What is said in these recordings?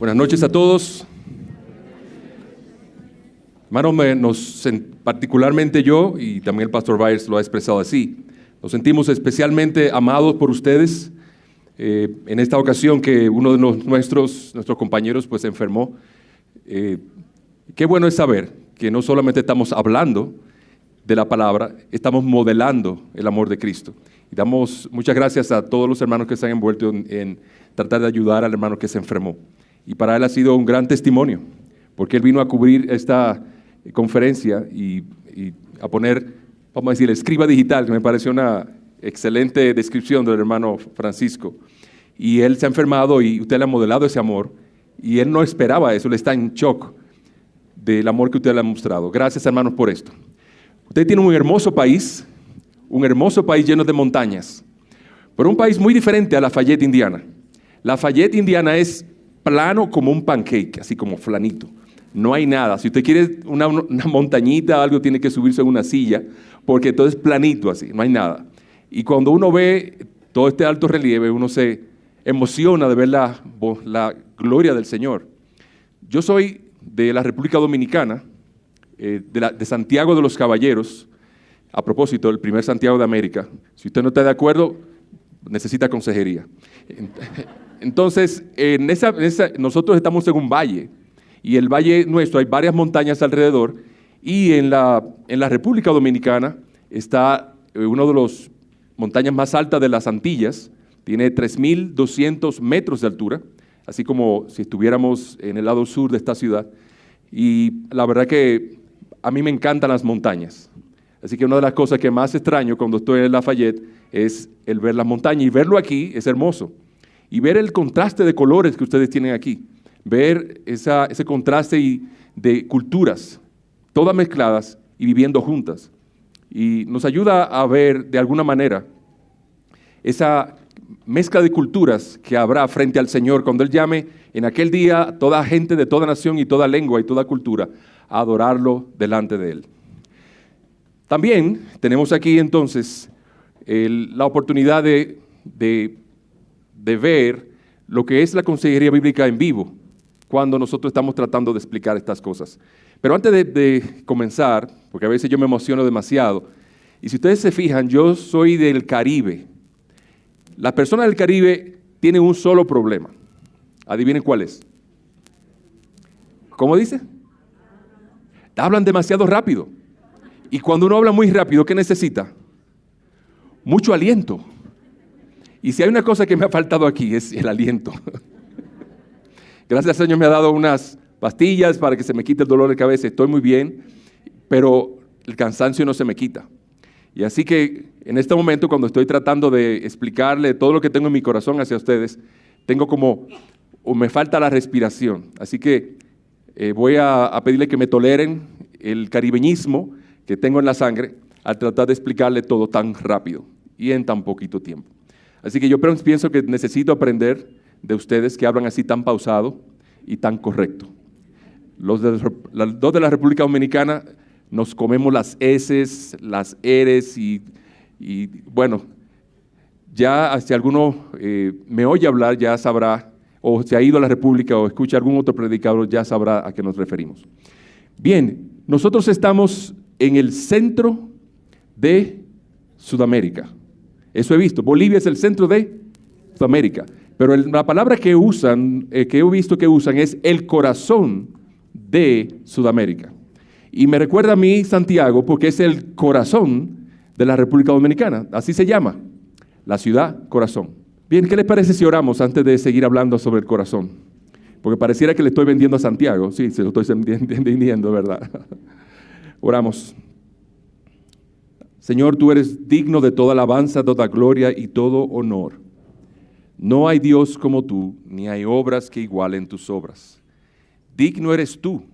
Buenas noches a todos. Hermanos, particularmente yo, y también el pastor Byers lo ha expresado así, nos sentimos especialmente amados por ustedes. En esta ocasión que uno de nuestros compañeros pues se enfermó. Qué bueno es saber que no solamente estamos hablando de la palabra, estamos modelando el amor de Cristo. Y damos muchas gracias a todos los hermanos que se han envuelto en tratar de ayudar al hermano que se enfermó. Y para él ha sido un gran testimonio, porque él vino a cubrir esta conferencia y a poner, vamos a decir, escriba digital, que me pareció una excelente descripción del hermano Francisco. Y él se ha enfermado y usted le ha modelado ese amor, y él no esperaba eso, él está en shock del amor que usted le ha mostrado. Gracias, hermanos, por esto. Usted tiene un hermoso país lleno de montañas, pero un país muy diferente a Lafayette, Indiana. Lafayette, Indiana es plano como un pancake, así como flanito. No hay nada. Si usted quiere una montañita, algo, tiene que subirse en una silla, porque todo es planito así, no hay nada. Y cuando uno ve todo este alto relieve, uno se emociona de ver la gloria del Señor. Yo soy de la República Dominicana, de Santiago de los Caballeros. A propósito, el primer Santiago de América. Si usted no está de acuerdo, necesita consejería. Entonces, nosotros estamos en un valle, y el valle nuestro hay varias montañas alrededor, y en la República Dominicana está una de las montañas más altas de las Antillas, tiene 3.200 metros de altura, así como si estuviéramos en el lado sur de esta ciudad, y la verdad que a mí me encantan las montañas. Así que una de las cosas que más extraño cuando estoy en Lafayette es el ver las montañas, y verlo aquí es hermoso. Y ver el contraste de colores que ustedes tienen aquí, ver ese contraste de culturas, todas mezcladas y viviendo juntas. Y nos ayuda a ver de alguna manera esa mezcla de culturas que habrá frente al Señor cuando Él llame en aquel día toda gente de toda nación y toda lengua y toda cultura a adorarlo delante de Él. También tenemos aquí entonces la oportunidad de ver lo que es la consejería bíblica en vivo, cuando nosotros estamos tratando de explicar estas cosas. Pero antes de comenzar, porque a veces yo me emociono demasiado, y si ustedes se fijan, yo soy del Caribe. Las personas del Caribe tienen un solo problema. ¿Adivinen cuál es? ¿Cómo dice? Hablan demasiado rápido. Y cuando uno habla muy rápido, ¿qué necesita? Mucho aliento. Y si hay una cosa que me ha faltado aquí, es el aliento. Gracias al Señor me ha dado unas pastillas para que se me quite el dolor de cabeza. Estoy muy bien, pero el cansancio no se me quita. Y así que en este momento, cuando estoy tratando de explicarle todo lo que tengo en mi corazón hacia ustedes, me falta la respiración. Así que voy a pedirle que me toleren el caribeñismo que tengo en la sangre al tratar de explicarle todo tan rápido y en tan poquito tiempo. Así que yo pienso que necesito aprender de ustedes que hablan así tan pausado y tan correcto. Los dos de la República Dominicana nos comemos las S's, las R's y bueno, ya si alguno me oye hablar ya sabrá, o se ha ido a la República o escucha algún otro predicador ya sabrá a qué nos referimos. Bien, nosotros estamos en el centro de Sudamérica. Eso he visto. Bolivia es el centro de Sudamérica. Pero la palabra que usan, que he visto que usan, es el corazón de Sudamérica. Y me recuerda a mí Santiago porque es el corazón de la República Dominicana. Así se llama, la ciudad corazón. Bien, ¿qué les parece si oramos antes de seguir hablando sobre el corazón? Porque pareciera que le estoy vendiendo a Santiago. Sí, se lo estoy vendiendo, ¿verdad? Oramos. Señor, tú eres digno de toda alabanza, toda gloria y todo honor. No hay Dios como tú, ni hay obras que igualen tus obras. Digno eres tú,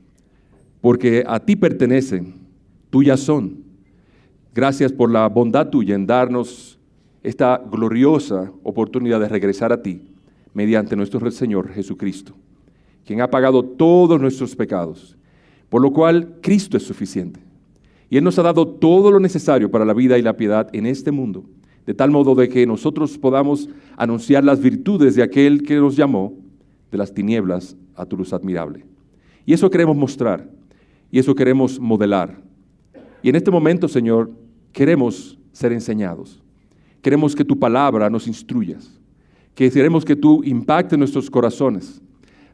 porque a ti pertenecen, tuyas son. Gracias por la bondad tuya en darnos esta gloriosa oportunidad de regresar a ti mediante nuestro Señor Jesucristo, quien ha pagado todos nuestros pecados, por lo cual Cristo es suficiente. Y Él nos ha dado todo lo necesario para la vida y la piedad en este mundo, de tal modo de que nosotros podamos anunciar las virtudes de aquel que nos llamó de las tinieblas a tu luz admirable. Y eso queremos mostrar, y eso queremos modelar. Y en este momento, Señor, queremos ser enseñados. Queremos que tu palabra nos instruyas. Queremos que tú impactes nuestros corazones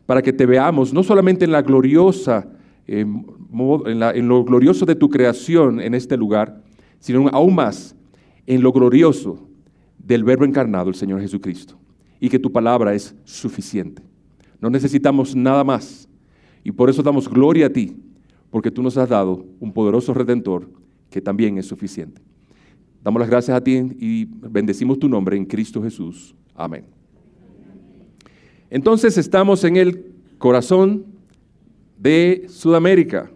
para que te veamos no solamente en la gloriosa, en lo glorioso de tu creación en este lugar, sino aún más en lo glorioso del Verbo encarnado, el Señor Jesucristo. Y que tu palabra es suficiente. No necesitamos nada más. Y por eso damos gloria a ti, porque tú nos has dado un poderoso Redentor que también es suficiente. Damos las gracias a ti y bendecimos tu nombre en Cristo Jesús. Amén. Entonces estamos en el corazón de Sudamérica.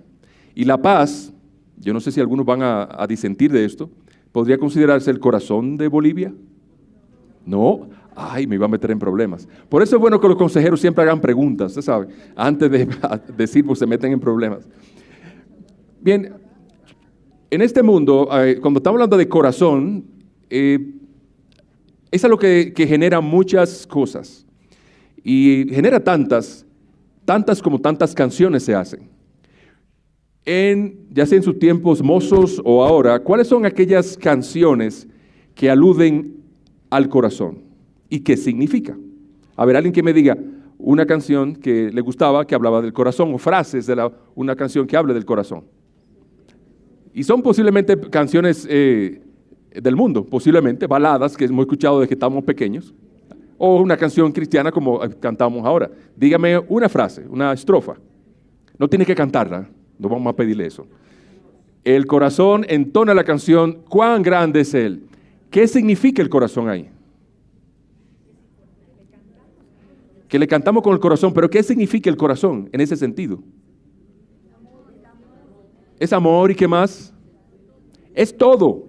Y La Paz, yo no sé si algunos van a disentir de esto, ¿podría considerarse el corazón de Bolivia? No. Ay, me iba a meter en problemas. Por eso es bueno que los consejeros siempre hagan preguntas, usted sabe, antes de decir, pues se meten en problemas. Bien, en este mundo, cuando estamos hablando de corazón, es algo que genera muchas cosas. Y genera tantas como tantas canciones se hacen. Ya sea en sus tiempos mozos o ahora, ¿cuáles son aquellas canciones que aluden al corazón? ¿Y qué significa? A ver, alguien que me diga una canción que le gustaba, que hablaba del corazón, o frases de una canción que hable del corazón. Y son posiblemente canciones del mundo, posiblemente baladas que hemos escuchado desde que estamos pequeños, o una canción cristiana como cantamos ahora. Dígame una frase, una estrofa. No tiene que cantarla, no vamos a pedirle eso. El corazón entona la canción, ¿cuán grande es Él? ¿Qué significa el corazón ahí? Que le cantamos con el corazón, pero ¿qué significa el corazón en ese sentido? Es amor y ¿qué más? Es todo. O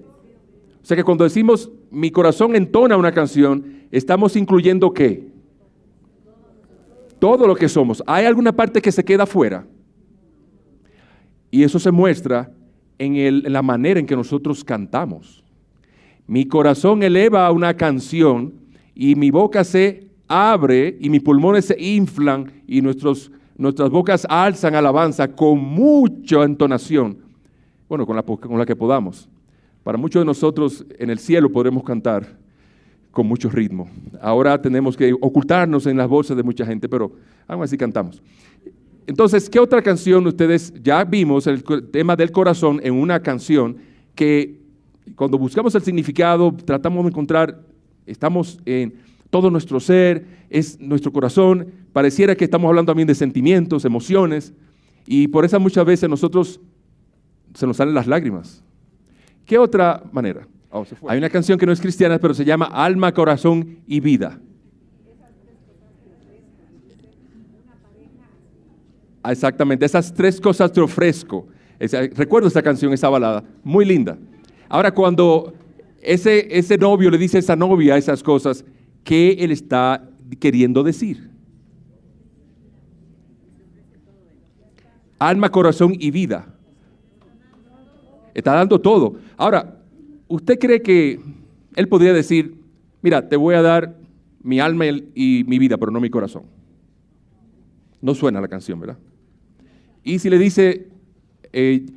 sea que cuando decimos mi corazón entona una canción, estamos incluyendo ¿qué? Todo lo que somos. ¿Hay alguna parte que se queda fuera? Y eso se muestra en la manera en que nosotros cantamos. Mi corazón eleva una canción y mi boca se abre y mis pulmones se inflan y nuestras bocas alzan alabanza con mucha entonación. Bueno, con la que podamos. Para muchos de nosotros en el cielo podremos cantar con mucho ritmo. Ahora tenemos que ocultarnos en las voces de mucha gente, pero aún así cantamos. Entonces, ¿qué otra canción ustedes ya vimos el tema del corazón en una canción que cuando buscamos el significado tratamos de encontrar, estamos en todo nuestro ser, es nuestro corazón, pareciera que estamos hablando también de sentimientos, emociones, y por eso muchas veces nosotros se nos salen las lágrimas. ¿Qué otra manera? Hay una canción que no es cristiana, pero se llama Alma, Corazón y Vida. Exactamente, esas tres cosas te ofrezco. Recuerdo esa canción, esa balada, muy linda. Ahora, cuando ese novio le dice a esa novia esas cosas, ¿qué él está queriendo decir? Alma, corazón y vida. Está dando todo. Ahora, ¿usted cree que él podría decir, mira, te voy a dar mi alma y mi vida, pero no mi corazón? No suena la canción, ¿verdad? Y si le dice,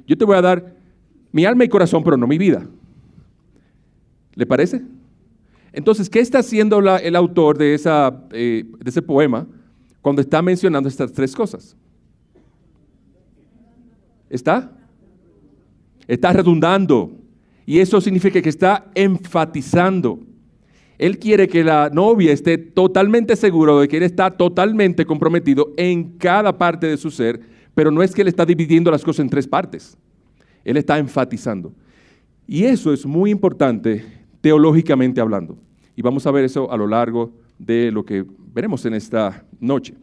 yo te voy a dar mi alma y corazón, pero no mi vida. ¿Le parece? Entonces, ¿qué está haciendo el autor de ese poema cuando está mencionando estas tres cosas? Está redundando. Y eso significa que está enfatizando. Él quiere que la novia esté totalmente seguro de que él está totalmente comprometido en cada parte de su ser, pero no es que él está dividiendo las cosas en tres partes. Él está enfatizando. Y eso es muy importante teológicamente hablando. Y vamos a ver eso a lo largo de lo que veremos en esta noche.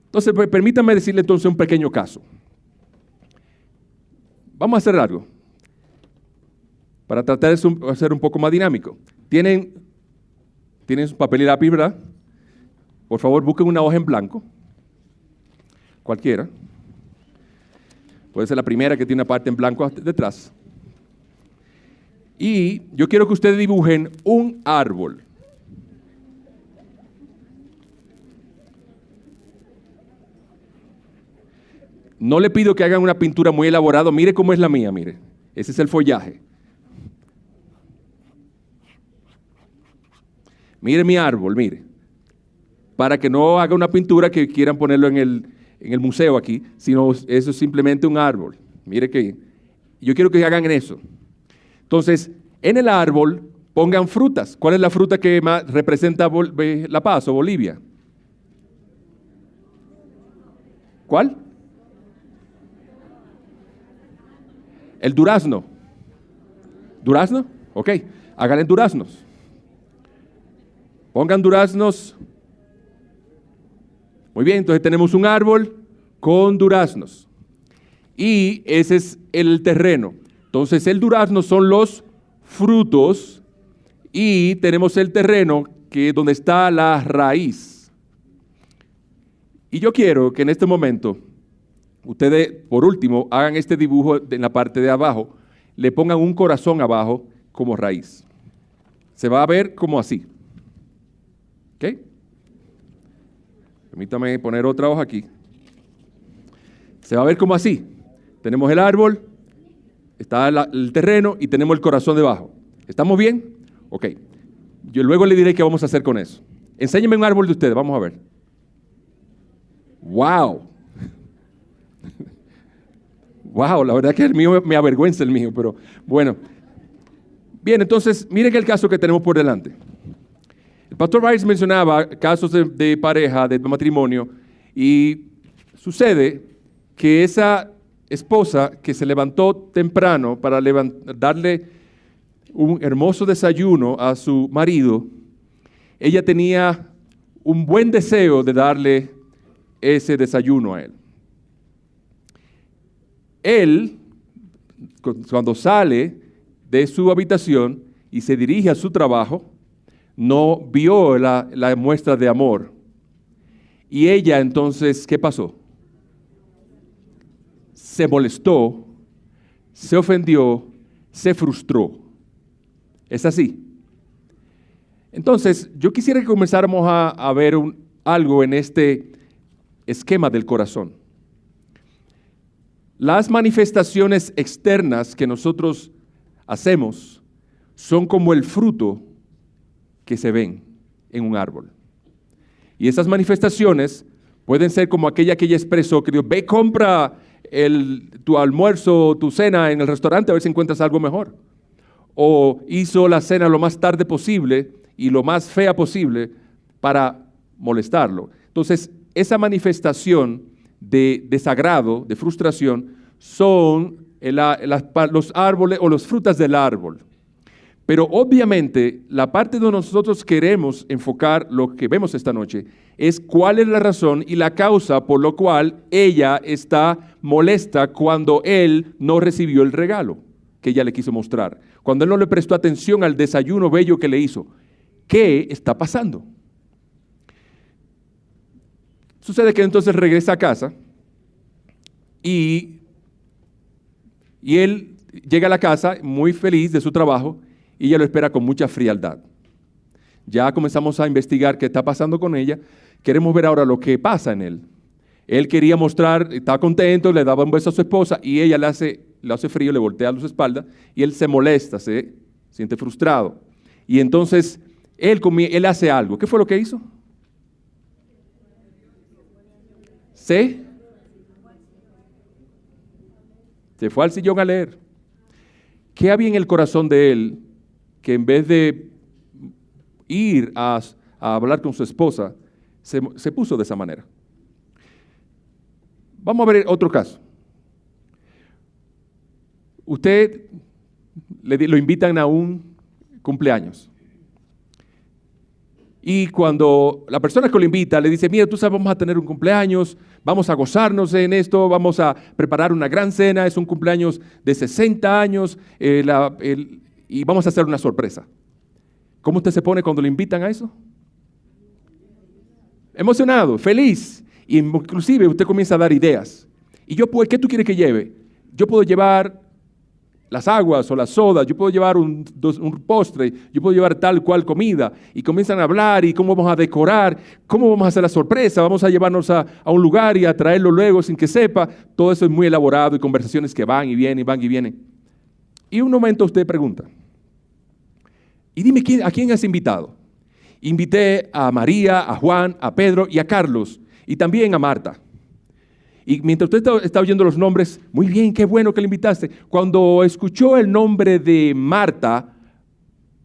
Entonces, permítanme decirle entonces un pequeño caso. Vamos a hacer algo para tratar de hacer un poco más dinámico. ¿Tienen su papel y lápiz, verdad? Por favor, busquen una hoja en blanco. Cualquiera. Puede ser la primera que tiene una parte en blanco detrás. Y yo quiero que ustedes dibujen un árbol. No le pido que hagan una pintura muy elaborada. Mire cómo es la mía, mire. Ese es el follaje. Mire mi árbol, mire. Para que no haga una pintura que quieran ponerlo en el museo aquí, sino eso es simplemente un árbol. Mire que yo quiero que hagan eso. Entonces, en el árbol pongan frutas. ¿Cuál es la fruta que más representa La Paz o Bolivia? ¿Cuál? El durazno. ¿Durazno? Ok, háganle duraznos. Pongan duraznos. Muy bien, entonces tenemos un árbol con duraznos. Y ese es el terreno. Entonces el durazno son los frutos y tenemos el terreno que es donde está la raíz. Y yo quiero que en este momento ustedes, por último, hagan este dibujo en la parte de abajo, le pongan un corazón abajo como raíz. Se va a ver como así. ¿Ok? Permítame poner otra hoja aquí. Se va a ver como así. Tenemos el árbol, está el terreno y tenemos el corazón debajo. ¿Estamos bien? Ok. Yo luego le diré qué vamos a hacer con eso. Enséñenme un árbol de ustedes, vamos a ver. ¡Wow! ¡Wow! La verdad que el mío me avergüenza el mío, pero bueno. Bien, entonces, miren el caso que tenemos por delante. El pastor Byers mencionaba casos de pareja, de matrimonio, y sucede que esa esposa que se levantó temprano para darle un hermoso desayuno a su marido, ella tenía un buen deseo de darle ese desayuno a él. Él, cuando sale de su habitación y se dirige a su trabajo, no vio la muestra de amor. Y ella entonces, ¿qué pasó? Se molestó, se ofendió, se frustró. ¿Es así? Entonces, yo quisiera que comenzáramos a ver algo en este esquema del corazón. Las manifestaciones externas que nosotros hacemos son como el fruto que se ven en un árbol. Y esas manifestaciones pueden ser como aquella que ella expresó, que dijo, ve, compra tu almuerzo, tu cena en el restaurante a ver si encuentras algo mejor. O hizo la cena lo más tarde posible y lo más fea posible para molestarlo. Entonces, esa manifestación de desagrado, de frustración, son los árboles o las frutas del árbol. Pero obviamente la parte donde nosotros queremos enfocar lo que vemos esta noche es cuál es la razón y la causa por lo cual ella está molesta cuando él no recibió el regalo que ella le quiso mostrar, cuando él no le prestó atención al desayuno bello que le hizo. ¿Qué está pasando? Sucede que entonces regresa a casa y él llega a la casa muy feliz de su trabajo y ella lo espera con mucha frialdad. Ya comenzamos a investigar qué está pasando con ella. Queremos ver ahora lo que pasa en él. Él quería mostrar, está contento, le daba un beso a su esposa y ella le hace frío, le voltea a su espalda y él se molesta, se siente frustrado. Y entonces él hace algo. ¿Qué fue lo que hizo? Se fue al sillón a leer. ¿Qué había en el corazón de él que en vez de ir a hablar con su esposa, se puso de esa manera? Vamos a ver otro caso. Usted lo invitan a un cumpleaños. Y cuando la persona que lo invita le dice, mira, tú sabes, vamos a tener un cumpleaños, vamos a gozarnos en esto, vamos a preparar una gran cena, es un cumpleaños de 60 años y vamos a hacer una sorpresa. ¿Cómo usted se pone cuando le invitan a eso? Emocionado, feliz. Y inclusive usted comienza a dar ideas. Y yo, pues, ¿qué tú quieres que lleve? Yo puedo llevar las aguas o las sodas, yo puedo llevar un postre, yo puedo llevar tal cual comida, y comienzan a hablar y cómo vamos a decorar, cómo vamos a hacer la sorpresa, vamos a llevarnos a un lugar y a traerlo luego sin que sepa. Todo eso es muy elaborado y conversaciones que van y vienen, van y vienen. Y un momento usted pregunta, y dime, ¿a quién has invitado? Invité a María, a Juan, a Pedro y a Carlos, y también a Marta. Y mientras usted está oyendo los nombres, muy bien, qué bueno que le invitaste. Cuando escuchó el nombre de Marta,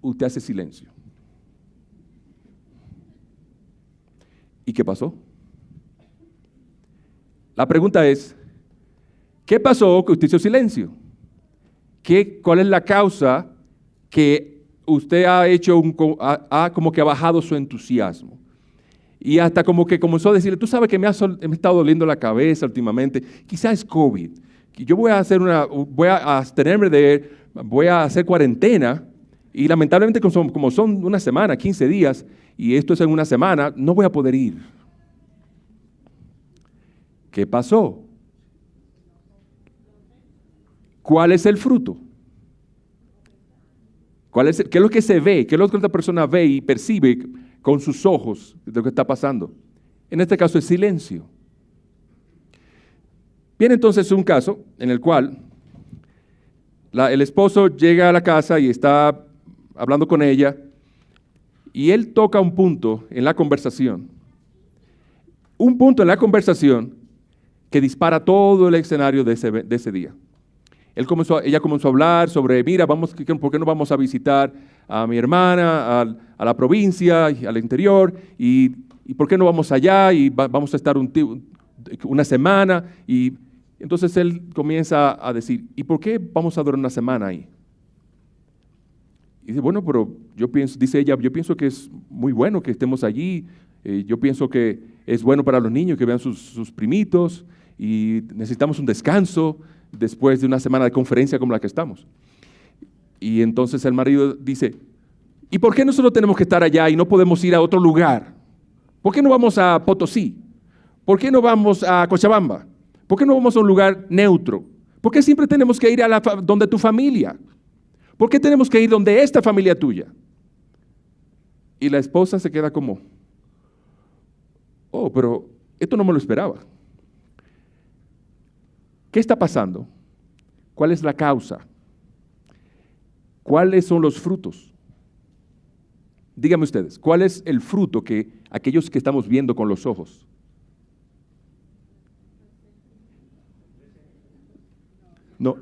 usted hace silencio. ¿Y qué pasó? La pregunta es, ¿qué pasó que usted hizo silencio? ¿Cuál es la causa que usted ha hecho, como que ha bajado su entusiasmo? Y hasta como que comenzó a decirle, tú sabes que me ha estado doliendo la cabeza últimamente, quizás es COVID. Yo voy a hacer cuarentena y lamentablemente como son una semana, 15 días, y esto es en una semana, no voy a poder ir. ¿Qué pasó? ¿Cuál es el fruto? ¿Qué es lo que se ve? ¿Qué es lo que otra persona ve y percibe con sus ojos de lo que está pasando? En este caso es silencio. Viene entonces un caso en el cual el esposo llega a la casa y está hablando con ella y él toca un punto en la conversación. Un punto en la conversación que dispara todo el escenario de ese día. Ella comenzó a hablar sobre, mira, ¿por qué no vamos a visitar a mi hermana, a la provincia, al interior? Y ¿por qué no vamos allá? Y vamos a estar una semana. Y entonces él comienza a decir, ¿y por qué vamos a durar una semana ahí? Y dice, bueno, pero dice ella, yo pienso que es muy bueno que estemos allí. Yo pienso que es bueno para los niños que vean sus primitos y necesitamos un descanso después de una semana de conferencia como la que estamos. Y entonces el marido dice, ¿y por qué nosotros tenemos que estar allá y no podemos ir a otro lugar? ¿Por qué no vamos a Potosí? ¿Por qué no vamos a Cochabamba? ¿Por qué no vamos a un lugar neutro? ¿Por qué siempre tenemos que ir donde tu familia? ¿Por qué tenemos que ir donde esta familia tuya? Y la esposa se queda como, oh, pero esto no me lo esperaba. ¿Qué está pasando? ¿Cuál es la causa? ¿Cuáles son los frutos? Díganme ustedes, ¿cuál es el fruto que aquellos que estamos viendo con los ojos? No,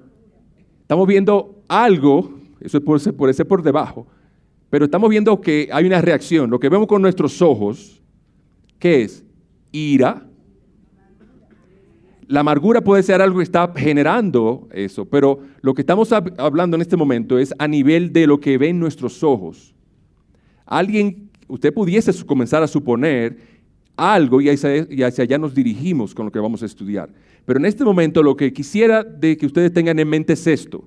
estamos viendo algo, eso puede ser por debajo, pero estamos viendo que hay una reacción. Lo que vemos con nuestros ojos, ¿qué es? Ira. La amargura puede ser algo que está generando eso, pero lo que estamos hablando en este momento es a nivel de lo que ven nuestros ojos. Usted pudiese comenzar a suponer algo y hacia allá nos dirigimos con lo que vamos a estudiar. Pero en este momento lo que quisiera de que ustedes tengan en mente es esto.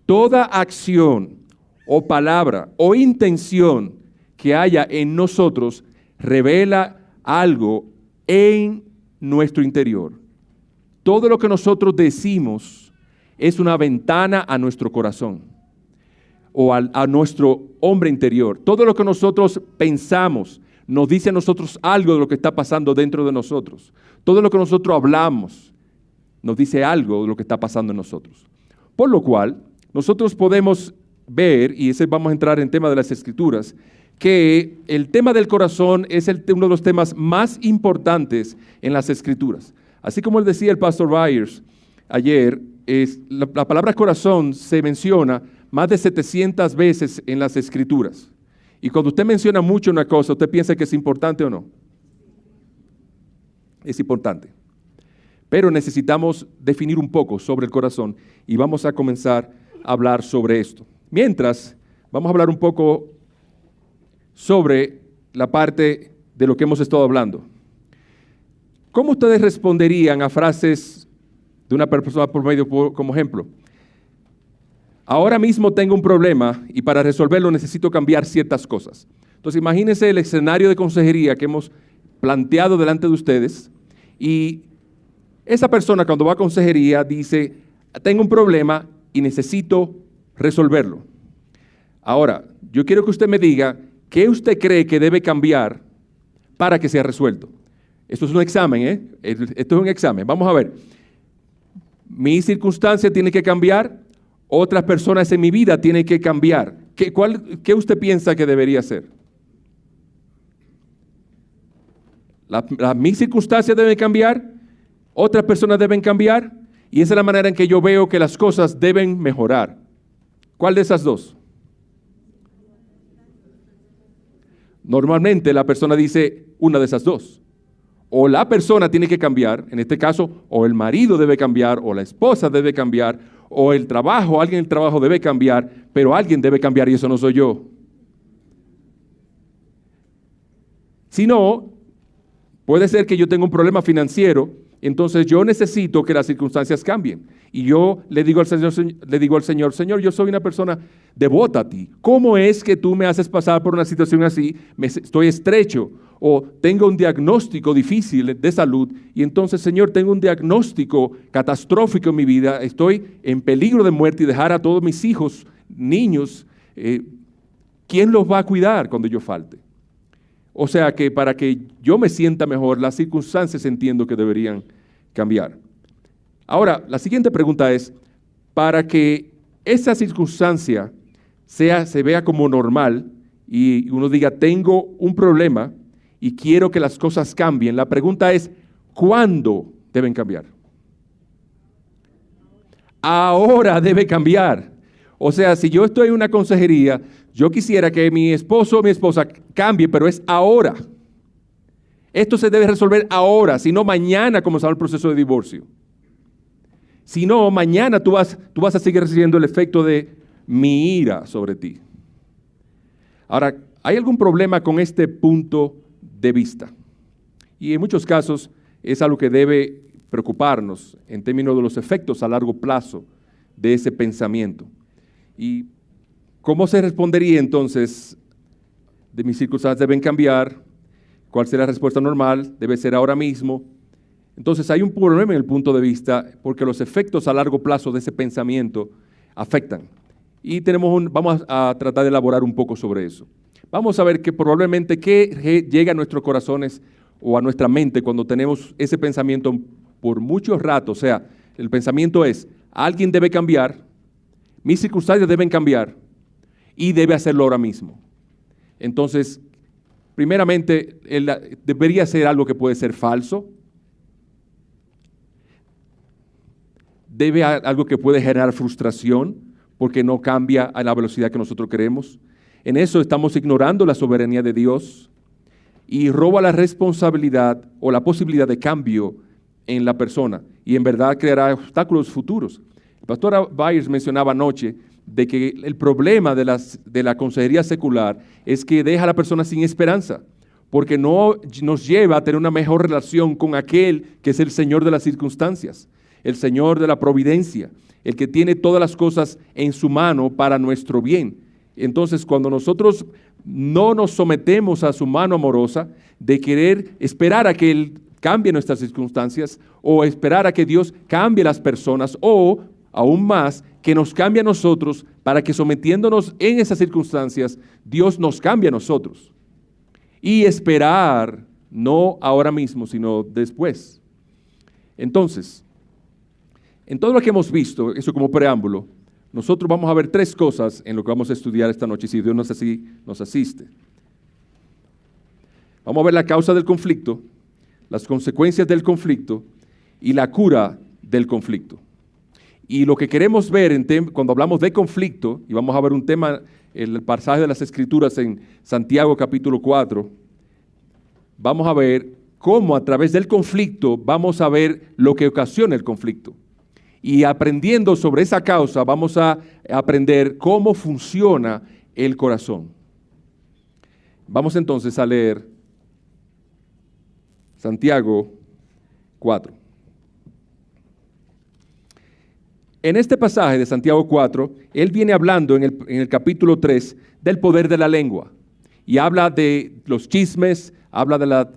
Toda acción o palabra o intención que haya en nosotros revela algo en nuestro interior. Todo lo que nosotros decimos es una ventana a nuestro corazón o a nuestro hombre interior. Todo lo que nosotros pensamos nos dice a nosotros algo de lo que está pasando dentro de nosotros. Todo lo que nosotros hablamos nos dice algo de lo que está pasando en nosotros. Por lo cual, nosotros podemos ver, y vamos a entrar en el tema de las Escrituras, que el tema del corazón es uno de los temas más importantes en las Escrituras. Así como él decía el pastor Byers ayer, la palabra corazón se menciona más de 700 veces en las Escrituras. Y cuando usted menciona mucho una cosa, ¿usted piensa que es importante o no? Es importante. Pero necesitamos definir un poco sobre el corazón y vamos a comenzar a hablar sobre esto. Mientras, vamos a hablar un poco sobre la parte de lo que hemos estado hablando. ¿Cómo ustedes responderían a frases de una persona por medio, como ejemplo? Ahora mismo tengo un problema y para resolverlo necesito cambiar ciertas cosas. Entonces imagínense el escenario de consejería que hemos planteado delante de ustedes y esa persona cuando va a consejería dice, tengo un problema y necesito resolverlo. Ahora, yo quiero que usted me diga qué usted cree que debe cambiar para que sea resuelto. Esto es un examen, ¿eh? Esto es un examen. Vamos a ver. Mi circunstancia tiene que cambiar, otras personas en mi vida tienen que cambiar. ¿Qué usted piensa que debería hacer? Mis circunstancias deben cambiar, otras personas deben cambiar, y esa es la manera en que yo veo que las cosas deben mejorar. ¿Cuál de esas dos? Normalmente la persona dice una de esas dos. O la persona tiene que cambiar, en este caso, o el marido debe cambiar, o la esposa debe cambiar, o el trabajo, alguien en el trabajo debe cambiar, pero alguien debe cambiar y eso no soy yo. Si no, puede ser que yo tenga un problema financiero, entonces yo necesito que las circunstancias cambien. Y yo le digo al Señor, Señor, yo soy una persona devota a ti. ¿Cómo es que tú me haces pasar por una situación así? Estoy estrecho o tengo un diagnóstico difícil de salud y entonces, Señor, tengo un diagnóstico catastrófico en mi vida. Estoy en peligro de muerte y dejar a todos mis hijos, niños. ¿Quién los va a cuidar cuando yo falte? O sea que para que yo me sienta mejor, las circunstancias entiendo que deberían cambiar. Ahora, la siguiente pregunta es, para que esa circunstancia se vea como normal y uno diga, tengo un problema y quiero que las cosas cambien, la pregunta es, ¿cuándo deben cambiar? Ahora debe cambiar. O sea, si yo estoy en una consejería, yo quisiera que mi esposo o mi esposa cambie, pero es ahora. Esto se debe resolver ahora, si no mañana comenzará el proceso de divorcio. Si no, mañana tú vas a seguir recibiendo el efecto de mi ira sobre ti. Ahora, ¿hay algún problema con este punto de vista? Y en muchos casos es algo que debe preocuparnos en términos de los efectos a largo plazo de ese pensamiento. ¿Y cómo se respondería entonces? De mis circunstancias deben cambiar. ¿Cuál será la respuesta normal? Debe ser ahora mismo. Entonces hay un problema en el punto de vista porque los efectos a largo plazo de ese pensamiento afectan. Y vamos a tratar de elaborar un poco sobre eso. Vamos a ver que probablemente qué llega a nuestros corazones o a nuestra mente cuando tenemos ese pensamiento por mucho rato. O sea, el pensamiento es, alguien debe cambiar, mis circunstancias deben cambiar y debe hacerlo ahora mismo. Entonces, primeramente, debería ser algo que puede ser falso. Debe ser algo que puede generar frustración porque no cambia a la velocidad que nosotros queremos. En eso estamos ignorando la soberanía de Dios y roba la responsabilidad o la posibilidad de cambio en la persona y en verdad creará obstáculos futuros. El pastor Byers mencionaba anoche de que el problema de la consejería secular es que deja a la persona sin esperanza, porque no nos lleva a tener una mejor relación con aquel que es el Señor de las circunstancias, el Señor de la providencia, el que tiene todas las cosas en su mano para nuestro bien. Entonces, cuando nosotros no nos sometemos a su mano amorosa de querer esperar a que Él cambie nuestras circunstancias o esperar a que Dios cambie las personas o aún más, que nos cambie a nosotros para que sometiéndonos en esas circunstancias, Dios nos cambie a nosotros. Y esperar, no ahora mismo, sino después. Entonces, en todo lo que hemos visto, eso como preámbulo, nosotros vamos a ver tres cosas en lo que vamos a estudiar esta noche, si Dios nos asiste. Vamos a ver la causa del conflicto, las consecuencias del conflicto y la cura del conflicto. Y lo que queremos ver cuando hablamos de conflicto, y vamos a ver un tema, el pasaje de las Escrituras en Santiago capítulo 4, vamos a ver cómo a través del conflicto vamos a ver lo que ocasiona el conflicto. Y aprendiendo sobre esa causa vamos a aprender cómo funciona el corazón. Vamos entonces a leer Santiago 4. En este pasaje de Santiago 4, él viene hablando en el capítulo 3 del poder de la lengua. Y habla de los chismes, habla de la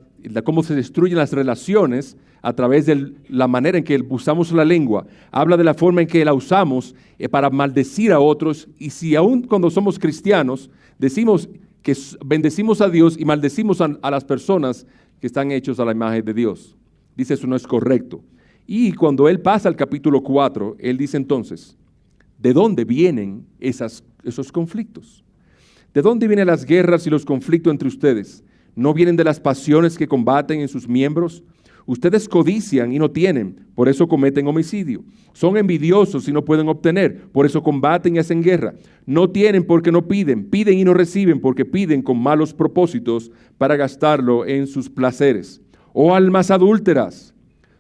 cómo se destruyen las relaciones a través de la manera en que usamos la lengua. Habla de la forma en que la usamos para maldecir a otros. Y si aún cuando somos cristianos decimos que bendecimos a Dios y maldecimos a las personas que están hechos a la imagen de Dios. Dice, eso no es correcto. Y cuando él pasa al capítulo 4, él dice entonces, ¿de dónde vienen esos conflictos? ¿De dónde vienen las guerras y los conflictos entre ustedes? ¿No vienen de las pasiones que combaten en sus miembros? Ustedes codician y no tienen, por eso cometen homicidio. Son envidiosos y no pueden obtener, por eso combaten y hacen guerra. No tienen porque no piden, piden y no reciben porque piden con malos propósitos para gastarlo en sus placeres. Oh almas adúlteras,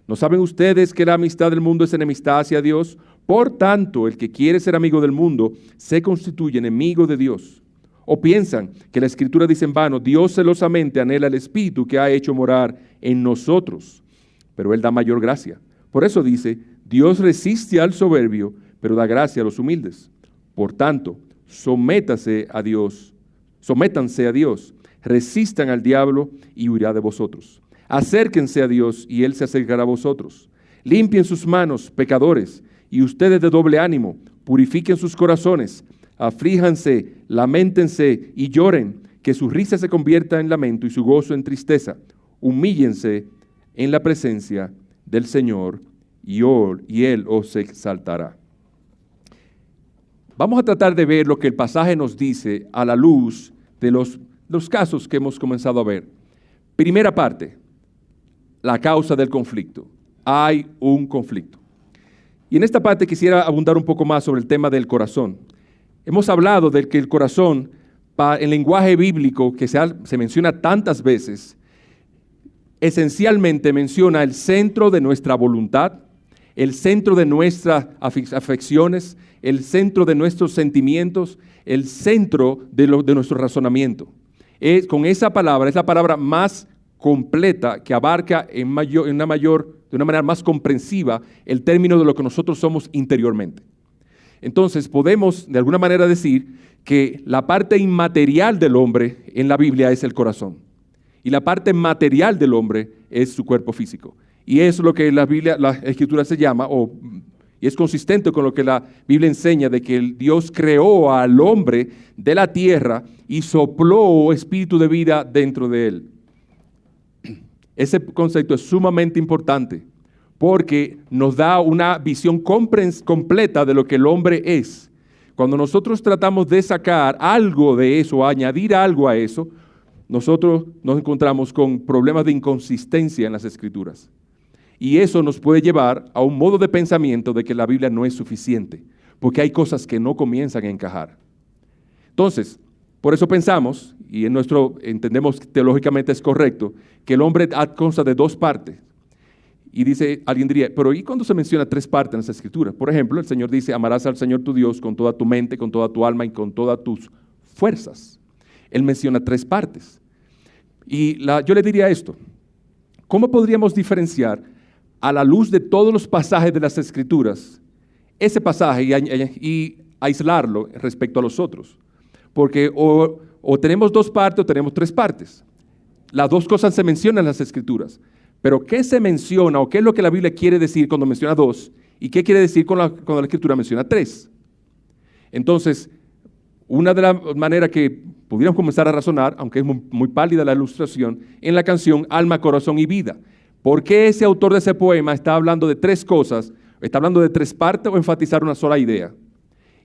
¿no saben ustedes que la amistad del mundo es enemistad hacia Dios? Por tanto, el que quiere ser amigo del mundo se constituye enemigo de Dios. ¿O piensan que la Escritura dice en vano, Dios celosamente anhela el Espíritu que ha hecho morar en nosotros? Pero Él da mayor gracia. Por eso dice, Dios resiste al soberbio, pero da gracia a los humildes. Por tanto, sométanse a Dios, resistan al diablo y huirá de vosotros. Acérquense a Dios y Él se acercará a vosotros. Limpien sus manos, pecadores, y ustedes de doble ánimo, purifiquen sus corazones. Aflíjanse, lamentense y lloren, que su risa se convierta en lamento y su gozo en tristeza. Humíllense en la presencia del Señor y Él os exaltará. Vamos a tratar de ver lo que el pasaje nos dice a la luz de los casos que hemos comenzado a ver. Primera parte, la causa del conflicto. Hay un conflicto. Y en esta parte quisiera abundar un poco más sobre el tema del corazón. Hemos hablado de que el corazón, en lenguaje bíblico que se menciona tantas veces, esencialmente menciona el centro de nuestra voluntad, el centro de nuestras afecciones, el centro de nuestros sentimientos, el centro de nuestro razonamiento. Con esa palabra, es la palabra más completa que abarca de una manera más comprensiva el término de lo que nosotros somos interiormente. Entonces podemos de alguna manera decir que la parte inmaterial del hombre en la Biblia es el corazón y la parte material del hombre es su cuerpo físico. Y es lo que la Escritura se llama, y es consistente con lo que la Biblia enseña de que Dios creó al hombre de la tierra y sopló espíritu de vida dentro de él. Ese concepto es sumamente importante porque nos da una visión completa de lo que el hombre es. Cuando nosotros tratamos de sacar algo de eso, añadir algo a eso, nosotros nos encontramos con problemas de inconsistencia en las Escrituras. Y eso nos puede llevar a un modo de pensamiento de que la Biblia no es suficiente, porque hay cosas que no comienzan a encajar. Entonces, por eso pensamos, y entendemos que teológicamente es correcto, que el hombre consta de dos partes. Y alguien diría, pero ¿y cuando se menciona tres partes en las Escrituras? Por ejemplo, el Señor dice, amarás al Señor tu Dios con toda tu mente, con toda tu alma y con todas tus fuerzas. Él menciona tres partes. Y yo le diría esto, ¿cómo podríamos diferenciar a la luz de todos los pasajes de las Escrituras ese pasaje y aislarlo respecto a los otros? Porque o tenemos dos partes o tenemos tres partes. Las dos cosas se mencionan en las Escrituras. Pero ¿qué se menciona o qué es lo que la Biblia quiere decir cuando menciona dos? ¿Y qué quiere decir cuando la Escritura menciona tres? Entonces, una de las maneras que pudiéramos comenzar a razonar, aunque es muy pálida la ilustración, en la canción Alma, Corazón y Vida. ¿Por qué ese autor de ese poema está hablando de tres cosas? ¿Está hablando de tres partes o enfatizar una sola idea?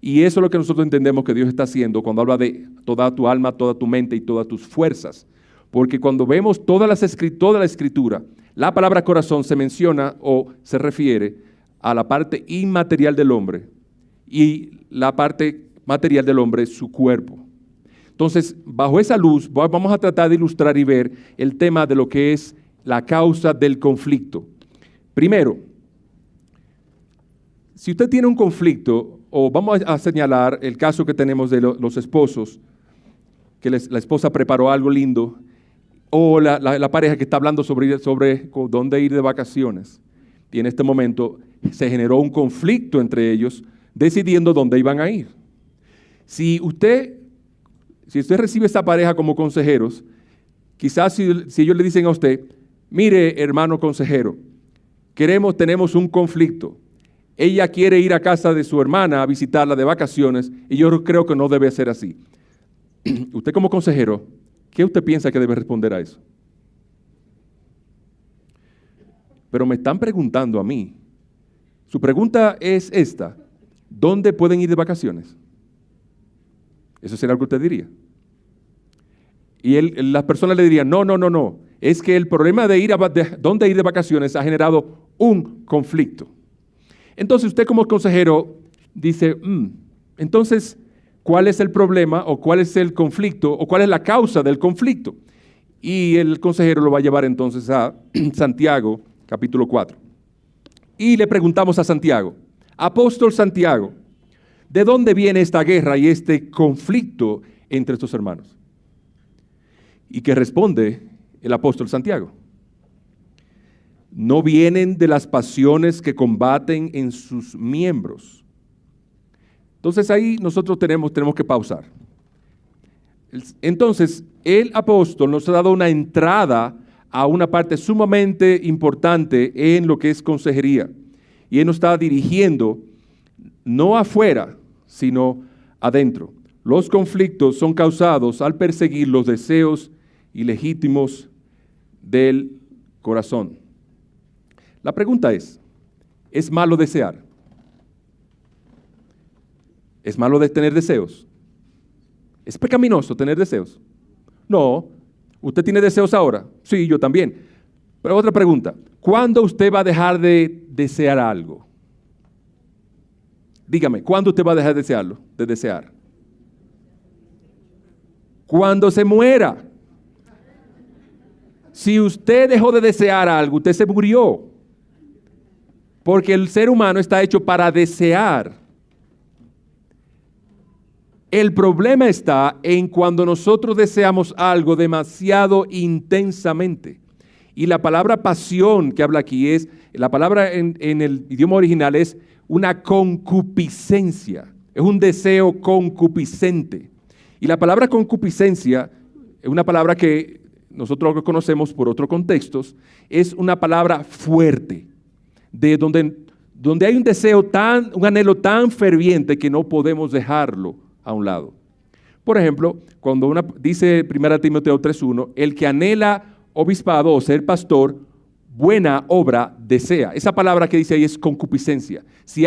Y eso es lo que nosotros entendemos que Dios está haciendo cuando habla de toda tu alma, toda tu mente y todas tus fuerzas. Porque cuando vemos toda la Escritura, la palabra corazón se menciona o se refiere a la parte inmaterial del hombre y la parte material del hombre es su cuerpo. Entonces, bajo esa luz, vamos a tratar de ilustrar y ver el tema de lo que es la causa del conflicto. Primero, si usted tiene un conflicto, o vamos a señalar el caso que tenemos de los esposos, que la esposa preparó algo lindo, o la pareja que está hablando sobre dónde ir de vacaciones, y en este momento se generó un conflicto entre ellos, decidiendo dónde iban a ir. Si usted recibe esta pareja como consejeros, Quizás si ellos le dicen a usted, mire, hermano consejero, tenemos un conflicto. Ella quiere ir a casa de su hermana a visitarla de vacaciones y yo creo que no debe ser así. Usted como consejero, ¿qué usted piensa que debe responder a eso? Pero me están preguntando a mí. Su pregunta es esta: ¿dónde pueden ir de vacaciones? Eso será lo que usted diría. Y las personas le dirían, no. Es que el problema de dónde ir de vacaciones ha generado un conflicto. Entonces usted como consejero dice, entonces, ¿cuál es el problema o cuál es el conflicto o cuál es la causa del conflicto? Y el consejero lo va a llevar entonces a Santiago, capítulo 4. Y le preguntamos a Santiago, apóstol Santiago, ¿de dónde viene esta guerra y este conflicto entre estos hermanos? ¿Y qué responde el apóstol Santiago? No vienen de las pasiones que combaten en sus miembros. Entonces ahí nosotros tenemos que pausar. Entonces el apóstol nos ha dado una entrada a una parte sumamente importante en lo que es consejería. Y él nos está dirigiendo no afuera, sino adentro. Los conflictos son causados al perseguir los deseos ilegítimos del corazón. La pregunta ¿es malo desear? ¿Es malo tener deseos? ¿Es pecaminoso tener deseos? No. ¿Usted tiene deseos ahora? Sí, yo también. Pero otra pregunta, ¿cuándo usted va a dejar de desear algo? Dígame, ¿cuándo usted va a dejar de desear? Cuando se muera. Si usted dejó de desear algo, usted se murió. Porque el ser humano está hecho para desear. El problema está en cuando nosotros deseamos algo demasiado intensamente. Y la palabra pasión que habla aquí la palabra en el idioma original es una concupiscencia. Es un deseo concupiscente. Y la palabra concupiscencia es una palabra que nosotros lo conocemos por otros contextos, es una palabra fuerte, de donde hay un deseo un anhelo tan ferviente que no podemos dejarlo a un lado. Por ejemplo, cuando dice 1 Timoteo 3:1, el que anhela obispado o ser pastor, buena obra desea. Esa palabra que dice ahí es concupiscencia. Si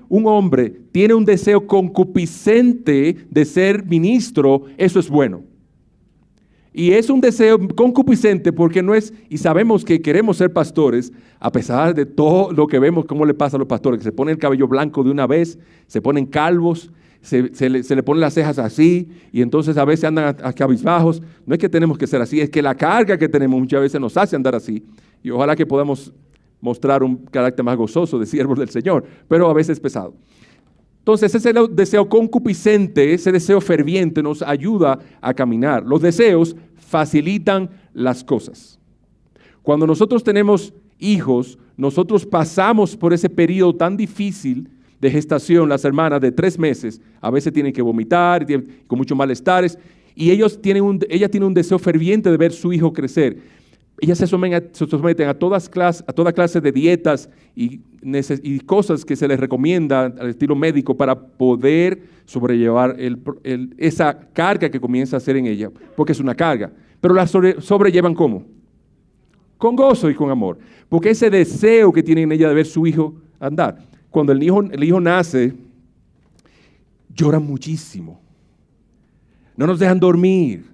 un hombre, tiene un deseo concupiscente de ser ministro, eso es bueno. Y es un deseo concupiscente porque y sabemos que queremos ser pastores, a pesar de todo lo que vemos, cómo le pasa a los pastores, que se ponen el cabello blanco de una vez, se ponen calvos, se le ponen las cejas así, y entonces a veces andan a cabizbajos. No es que tenemos que ser así, es que la carga que tenemos muchas veces nos hace andar así, y ojalá que podamos mostrar un carácter más gozoso de siervos del Señor, pero a veces es pesado. Entonces ese deseo concupiscente, ese deseo ferviente nos ayuda a caminar. Los deseos facilitan las cosas. Cuando nosotros tenemos hijos, nosotros pasamos por ese periodo tan difícil de gestación. Las hermanas de 3 meses a veces tienen que vomitar, con muchos malestares, y ella tiene un deseo ferviente de ver su hijo crecer. Ellas se someten a toda clase de dietas y cosas que se les recomienda al estilo médico para poder sobrellevar esa carga que comienza a hacer en ella, porque es una carga. Pero la sobrellevan ¿cómo? Con gozo y con amor. Porque ese deseo que tiene en ella de ver su hijo andar. Cuando el hijo nace, lloran muchísimo. No nos dejan dormir.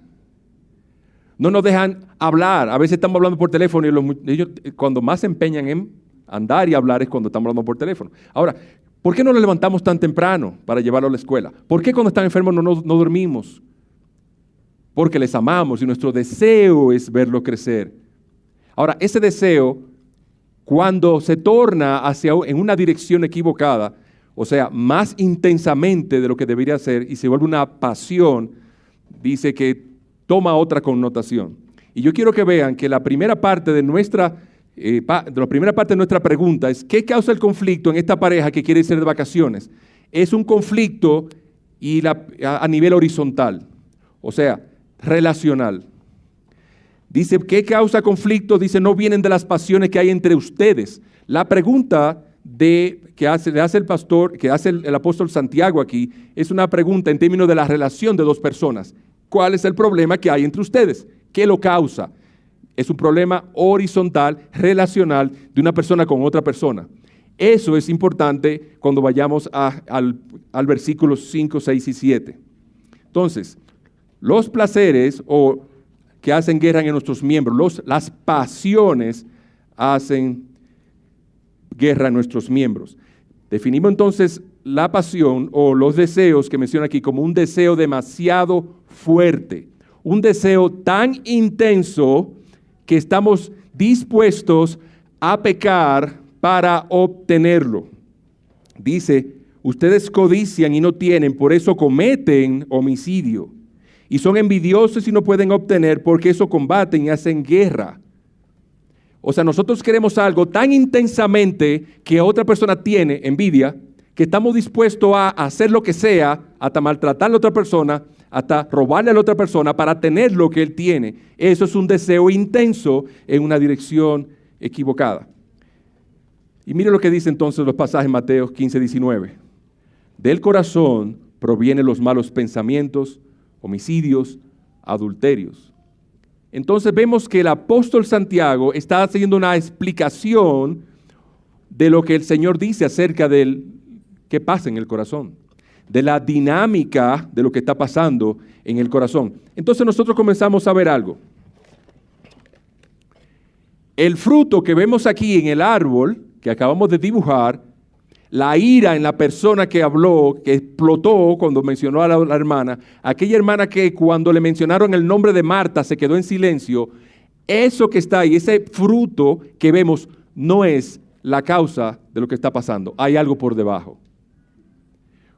No nos dejan hablar. A veces estamos hablando por teléfono y ellos cuando más se empeñan en andar y hablar es cuando estamos hablando por teléfono. Ahora, ¿por qué no nos levantamos tan temprano para llevarlo a la escuela? ¿Por qué cuando están enfermos no dormimos? Porque les amamos y nuestro deseo es verlo crecer. Ahora, ese deseo, cuando se torna en una dirección equivocada, o sea, más intensamente de lo que debería ser y se vuelve una pasión, dice que toma otra connotación. Y yo quiero que vean que la primera parte de nuestra pregunta es ¿qué causa el conflicto en esta pareja que quiere irse de vacaciones? Es un conflicto a nivel horizontal, o sea, relacional. Dice, ¿qué causa conflicto? Dice, no vienen de las pasiones que hay entre ustedes. La pregunta que hace el apóstol Santiago aquí, es una pregunta en términos de la relación de dos personas. ¿Cuál es el problema que hay entre ustedes? ¿Qué lo causa? Es un problema horizontal, relacional, de una persona con otra persona. Eso es importante cuando vayamos al versículos 5, 6 y 7. Entonces, los placeres que hacen guerra en nuestros miembros, las pasiones hacen guerra en nuestros miembros. Definimos entonces la pasión o los deseos que menciona aquí como un deseo demasiado fuerte, un deseo tan intenso que estamos dispuestos a pecar para obtenerlo. Dice, ustedes codician y no tienen, por eso cometen homicidio. Y son envidiosos y no pueden obtener, porque eso combaten y hacen guerra. O sea, nosotros queremos algo tan intensamente que otra persona tiene envidia, que estamos dispuestos a hacer lo que sea, hasta maltratar a la otra persona, hasta robarle a la otra persona para tener lo que él tiene. Eso es un deseo intenso en una dirección equivocada. Y mire lo que dice entonces los pasajes Mateo 15, 19. Del corazón provienen los malos pensamientos, homicidios, adulterios. Entonces vemos que el apóstol Santiago está haciendo una explicación de lo que el Señor dice acerca del que pasa en el corazón, de la dinámica de lo que está pasando en el corazón. Entonces nosotros comenzamos a ver algo. El fruto que vemos aquí en el árbol que acabamos de dibujar, la ira en la persona que habló, que explotó cuando mencionó a la hermana, aquella hermana que cuando le mencionaron el nombre de Marta se quedó en silencio, eso que está ahí, ese fruto que vemos no es la causa de lo que está pasando, hay algo por debajo.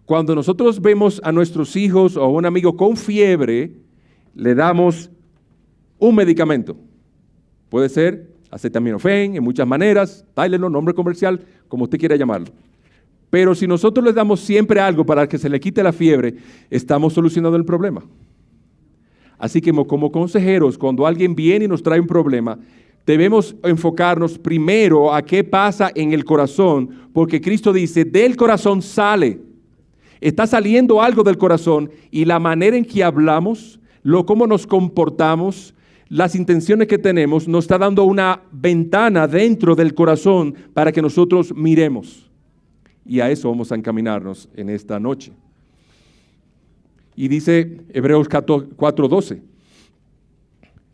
Cuando nosotros vemos a nuestros hijos o a un amigo con fiebre, le damos un medicamento. Puede ser acetaminofén en muchas maneras, Tylenol, nombre comercial, como usted quiera llamarlo. Pero si nosotros le damos siempre algo para que se le quite la fiebre, estamos solucionando el problema. Así que como consejeros, cuando alguien viene y nos trae un problema, debemos enfocarnos primero a qué pasa en el corazón, porque Cristo dice, del corazón sale. Está saliendo algo del corazón y la manera en que hablamos, cómo nos comportamos, las intenciones que tenemos, nos está dando una ventana dentro del corazón para que nosotros miremos. Y a eso vamos a encaminarnos en esta noche. Y dice Hebreos 4:12,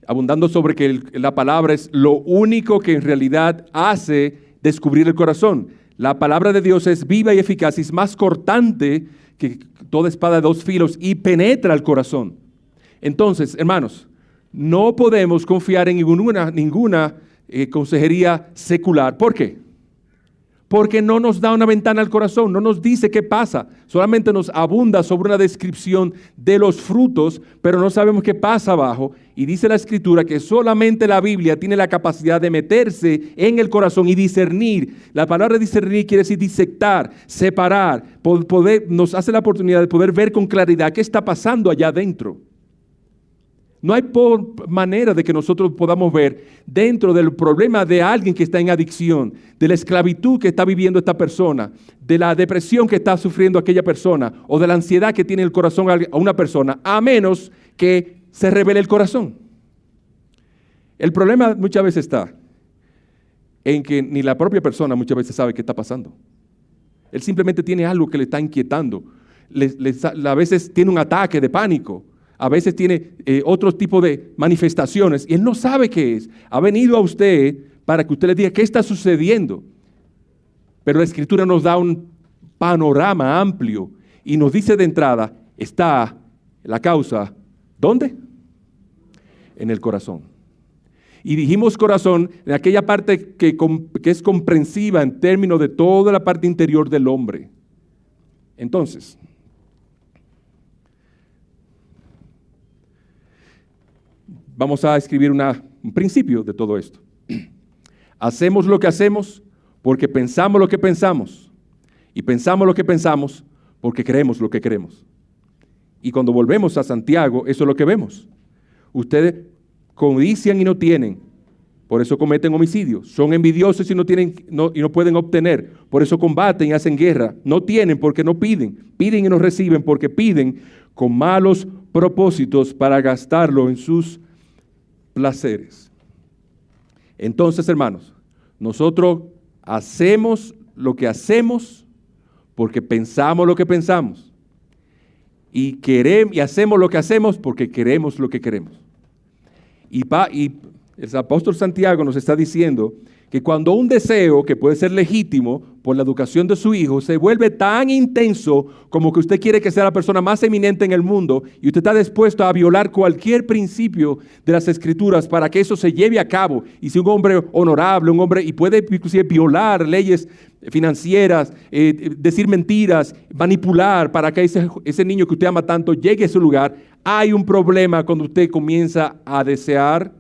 abundando sobre que la palabra es lo único que en realidad hace descubrir el corazón. La palabra de Dios es viva y eficaz y es más cortante que toda espada de dos filos y penetra el corazón. Entonces, hermanos, no podemos confiar en ninguna consejería secular. ¿Por qué? Porque no nos da una ventana al corazón, no nos dice qué pasa, solamente nos abunda sobre una descripción de los frutos, pero no sabemos qué pasa abajo. Y dice la Escritura que solamente la Biblia tiene la capacidad de meterse en el corazón y discernir. La palabra discernir quiere decir disectar, separar, nos hace la oportunidad de poder ver con claridad qué está pasando allá adentro. No hay manera de que nosotros podamos ver dentro del problema de alguien que está en adicción, de la esclavitud que está viviendo esta persona, de la depresión que está sufriendo aquella persona o de la ansiedad que tiene el corazón a una persona, a menos que se revele el corazón. El problema muchas veces está en que ni la propia persona muchas veces sabe qué está pasando. Él simplemente tiene algo que le está inquietando. A veces tiene un ataque de pánico. A veces tiene otro tipo de manifestaciones y él no sabe qué es. Ha venido a usted para que usted le diga qué está sucediendo. Pero la Escritura nos da un panorama amplio y nos dice de entrada, está la causa, ¿dónde? En el corazón. Y dijimos corazón en aquella parte que es comprensiva en términos de toda la parte interior del hombre. Entonces, vamos a escribir un principio de todo esto. Hacemos lo que hacemos porque pensamos lo que pensamos. Y pensamos lo que pensamos porque creemos lo que creemos. Y cuando volvemos a Santiago, eso es lo que vemos. Ustedes codician y no tienen, por eso cometen homicidios. Son envidiosos y no pueden obtener, por eso combaten y hacen guerra. No tienen porque no piden, piden y no reciben porque piden con malos propósitos para gastarlo en sus placeres. Entonces, hermanos, nosotros hacemos lo que hacemos porque pensamos lo que pensamos. Y hacemos lo que hacemos porque queremos lo que queremos. Y el apóstol Santiago nos está diciendo que cuando un deseo que puede ser legítimo por la educación de su hijo se vuelve tan intenso como que usted quiere que sea la persona más eminente en el mundo y usted está dispuesto a violar cualquier principio de las Escrituras para que eso se lleve a cabo. Y si un hombre honorable, y puede inclusive violar leyes financieras, decir mentiras, manipular para que ese niño que usted ama tanto llegue a ese lugar, hay un problema cuando usted comienza a desear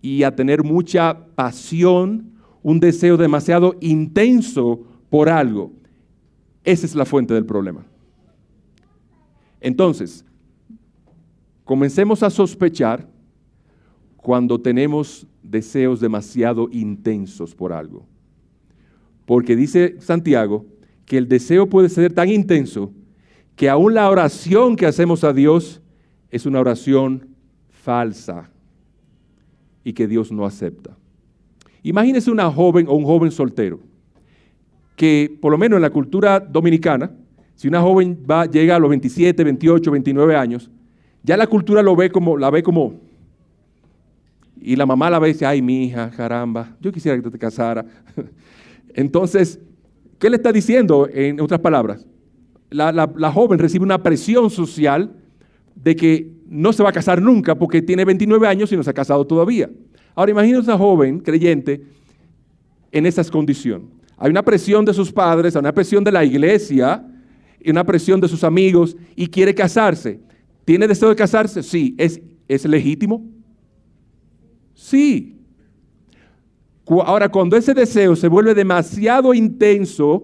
y a tener mucha pasión, un deseo demasiado intenso por algo. Esa es la fuente del problema. Entonces, comencemos a sospechar cuando tenemos deseos demasiado intensos por algo. Porque dice Santiago que el deseo puede ser tan intenso que aún la oración que hacemos a Dios es una oración falsa y que Dios no acepta. Imagínese una joven o un joven soltero que, por lo menos en la cultura dominicana, si una joven llega a los 27, 28, 29 años, ya la cultura la ve como, y la mamá la ve y dice, ay, mi hija, caramba, yo quisiera que tú te casaras. Entonces, ¿qué le está diciendo en otras palabras? La joven recibe una presión social de que no se va a casar nunca porque tiene 29 años y no se ha casado todavía. Ahora imagínense a una joven creyente en esas condiciones. Hay una presión de sus padres, hay una presión de la iglesia, y una presión de sus amigos y quiere casarse. ¿Tiene deseo de casarse? Sí. ¿Es legítimo? Sí. Ahora, cuando ese deseo se vuelve demasiado intenso,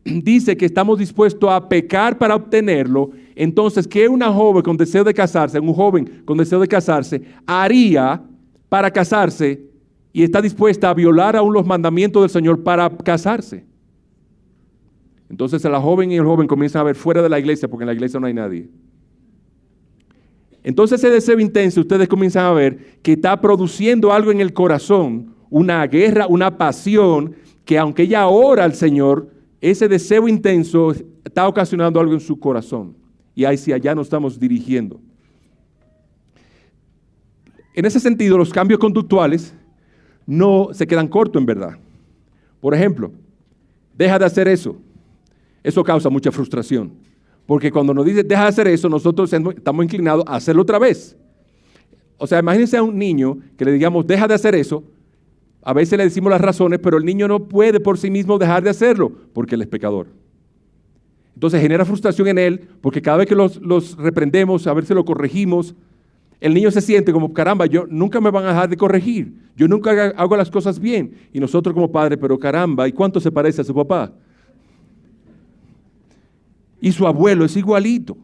dice que estamos dispuestos a pecar para obtenerlo. Entonces, ¿qué una joven con deseo de casarse, un joven con deseo de casarse, haría para casarse y está dispuesta a violar aún los mandamientos del Señor para casarse? Entonces, la joven y el joven comienzan a ver fuera de la iglesia, porque en la iglesia no hay nadie. Entonces, ese deseo intenso, ustedes comienzan a ver que está produciendo algo en el corazón, una guerra, una pasión, que aunque ella ora al Señor, ese deseo intenso está ocasionando algo en su corazón. Y hacia allá nos estamos dirigiendo. En ese sentido, los cambios conductuales no se quedan cortos en verdad. Por ejemplo, deja de hacer eso. Eso causa mucha frustración. Porque cuando nos dice deja de hacer eso, nosotros estamos inclinados a hacerlo otra vez. O sea, imagínense a un niño que le digamos deja de hacer eso. A veces le decimos las razones, pero el niño no puede por sí mismo dejar de hacerlo porque él es pecador. Entonces genera frustración en él porque cada vez que los reprendemos, a ver si lo corregimos, el niño se siente como, caramba, yo nunca me van a dejar de corregir. Yo nunca hago las cosas bien. Y nosotros como padres, pero caramba, ¿y cuánto se parece a su papá? Y su abuelo es igualito.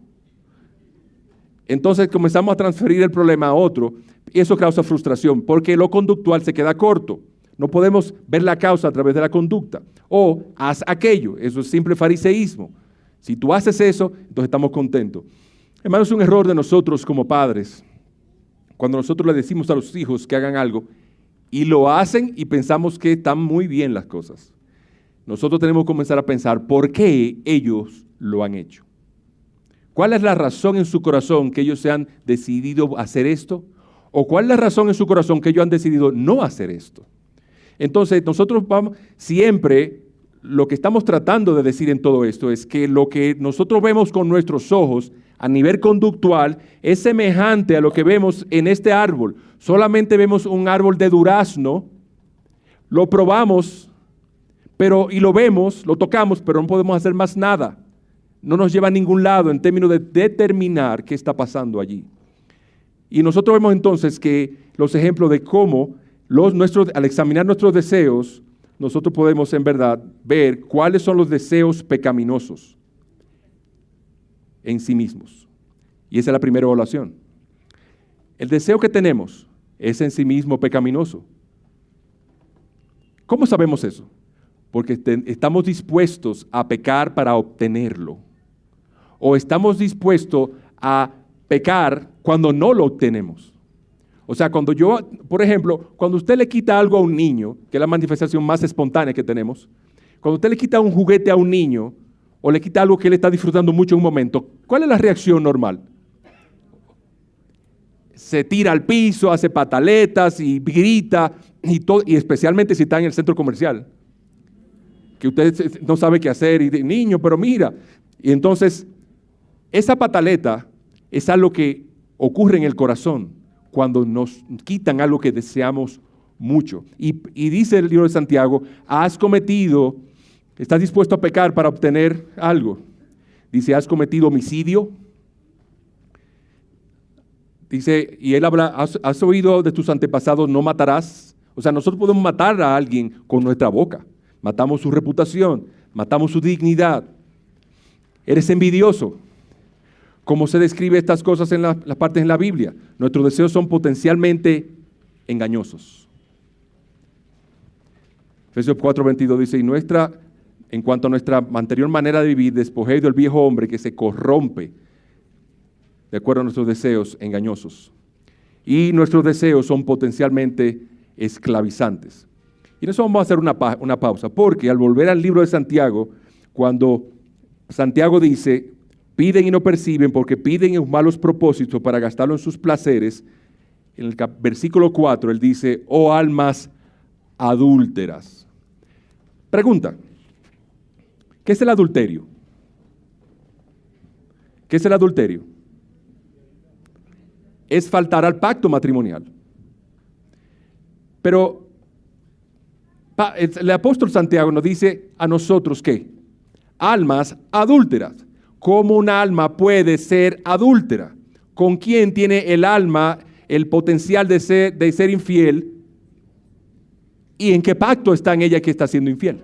Entonces comenzamos a transferir el problema a otro y eso causa frustración porque lo conductual se queda corto. No podemos ver la causa a través de la conducta. O haz aquello, eso es simple fariseísmo. Si tú haces eso, entonces estamos contentos. Hermano, es un error de nosotros como padres. Cuando nosotros le decimos a los hijos que hagan algo y lo hacen y pensamos que están muy bien las cosas. Nosotros tenemos que comenzar a pensar por qué ellos lo han hecho. ¿Cuál es la razón en su corazón que ellos se han decidido hacer esto? ¿O cuál es la razón en su corazón que ellos han decidido no hacer esto? Entonces, nosotros siempre lo que estamos tratando de decir en todo esto es que lo que nosotros vemos con nuestros ojos a nivel conductual es semejante a lo que vemos en este árbol. Solamente vemos un árbol de durazno, lo probamos, y lo vemos, lo tocamos, pero no podemos hacer más nada. No nos lleva a ningún lado en términos de determinar qué está pasando allí. Y nosotros vemos entonces que los ejemplos de cómo al examinar nuestros deseos, nosotros podemos en verdad ver cuáles son los deseos pecaminosos en sí mismos. Y esa es la primera evaluación. El deseo que tenemos es en sí mismo pecaminoso. ¿Cómo sabemos eso? Porque estamos dispuestos a pecar para obtenerlo. O estamos dispuestos a pecar cuando no lo obtenemos. O sea, cuando yo, por ejemplo, cuando usted le quita algo a un niño, que es la manifestación más espontánea que tenemos, cuando usted le quita un juguete a un niño, o le quita algo que él está disfrutando mucho en un momento, ¿cuál es la reacción normal? Se tira al piso, hace pataletas y grita, y especialmente si está en el centro comercial, que usted no sabe qué hacer, y dice, niño, pero mira. Y entonces, esa pataleta es algo que ocurre en el corazón cuando nos quitan algo que deseamos mucho. Y dice el libro de Santiago, estás dispuesto a pecar para obtener algo. Dice, has cometido homicidio. Dice, y él habla, has oído de tus antepasados, no matarás. O sea, nosotros podemos matar a alguien con nuestra boca. Matamos su reputación, matamos su dignidad. Eres envidioso. ¿Cómo se describe estas cosas en las partes en la Biblia? Nuestros deseos son potencialmente engañosos. Efesios 4:22 dice, en cuanto a nuestra anterior manera de vivir, despojéis del viejo hombre que se corrompe de acuerdo a nuestros deseos engañosos. Y nuestros deseos son potencialmente esclavizantes. Y en eso vamos a hacer una pausa, porque al volver al libro de Santiago, cuando Santiago dice, piden y no perciben porque piden en malos propósitos para gastarlo en sus placeres, en el versículo 4 él dice, oh almas adúlteras. Pregunta, ¿qué es el adulterio? ¿Qué es el adulterio? Es faltar al pacto matrimonial. Pero el apóstol Santiago nos dice a nosotros que almas adúlteras. ¿Cómo un alma puede ser adúltera? ¿Con quién tiene el alma el potencial de ser infiel? ¿Y en qué pacto está en ella que está siendo infiel?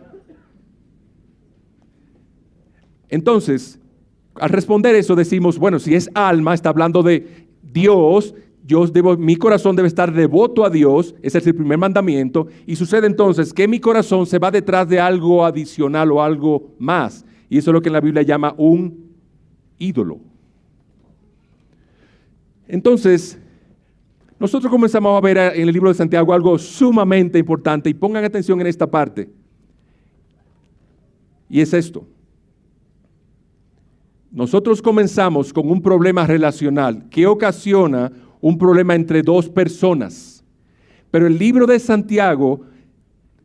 Entonces, al responder eso decimos, bueno, si es alma, está hablando de Dios, mi corazón debe estar devoto a Dios, ese es el primer mandamiento, y sucede entonces que mi corazón se va detrás de algo adicional o algo más, y eso es lo que en la Biblia llama un ídolo. Entonces, nosotros comenzamos a ver en el libro de Santiago algo sumamente importante, y pongan atención en esta parte, y es esto. Nosotros comenzamos con un problema relacional que ocasiona un problema entre dos personas. Pero el libro de Santiago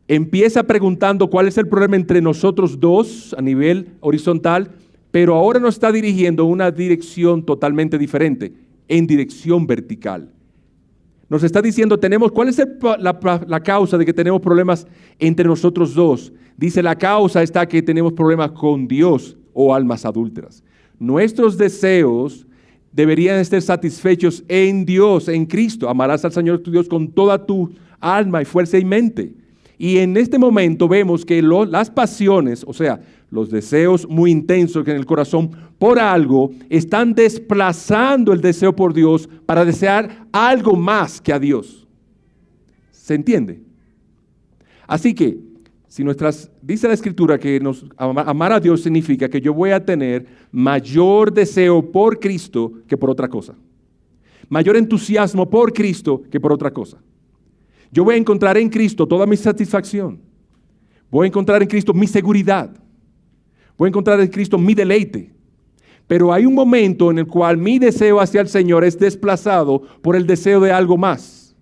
empieza preguntando cuál es el problema entre nosotros dos a nivel horizontal, pero ahora nos está dirigiendo en una dirección totalmente diferente, en dirección vertical. Nos está diciendo, ¿cuál es la causa de que tenemos problemas entre nosotros dos? Dice, la causa está que tenemos problemas con Dios o almas adúlteras. Nuestros deseos deberían estar satisfechos en Dios, en Cristo. Amarás al Señor tu Dios con toda tu alma y fuerza y mente. Y en este momento vemos que las pasiones, o sea, los deseos muy intensos que en el corazón por algo, están desplazando el deseo por Dios para desear algo más que a Dios. ¿Se entiende? Así que, dice la Escritura que amar a Dios significa que yo voy a tener mayor deseo por Cristo que por otra cosa. Mayor entusiasmo por Cristo que por otra cosa. Yo voy a encontrar en Cristo toda mi satisfacción. Voy a encontrar en Cristo mi seguridad. Voy a encontrar en Cristo mi deleite. Pero hay un momento en el cual mi deseo hacia el Señor es desplazado por el deseo de algo más.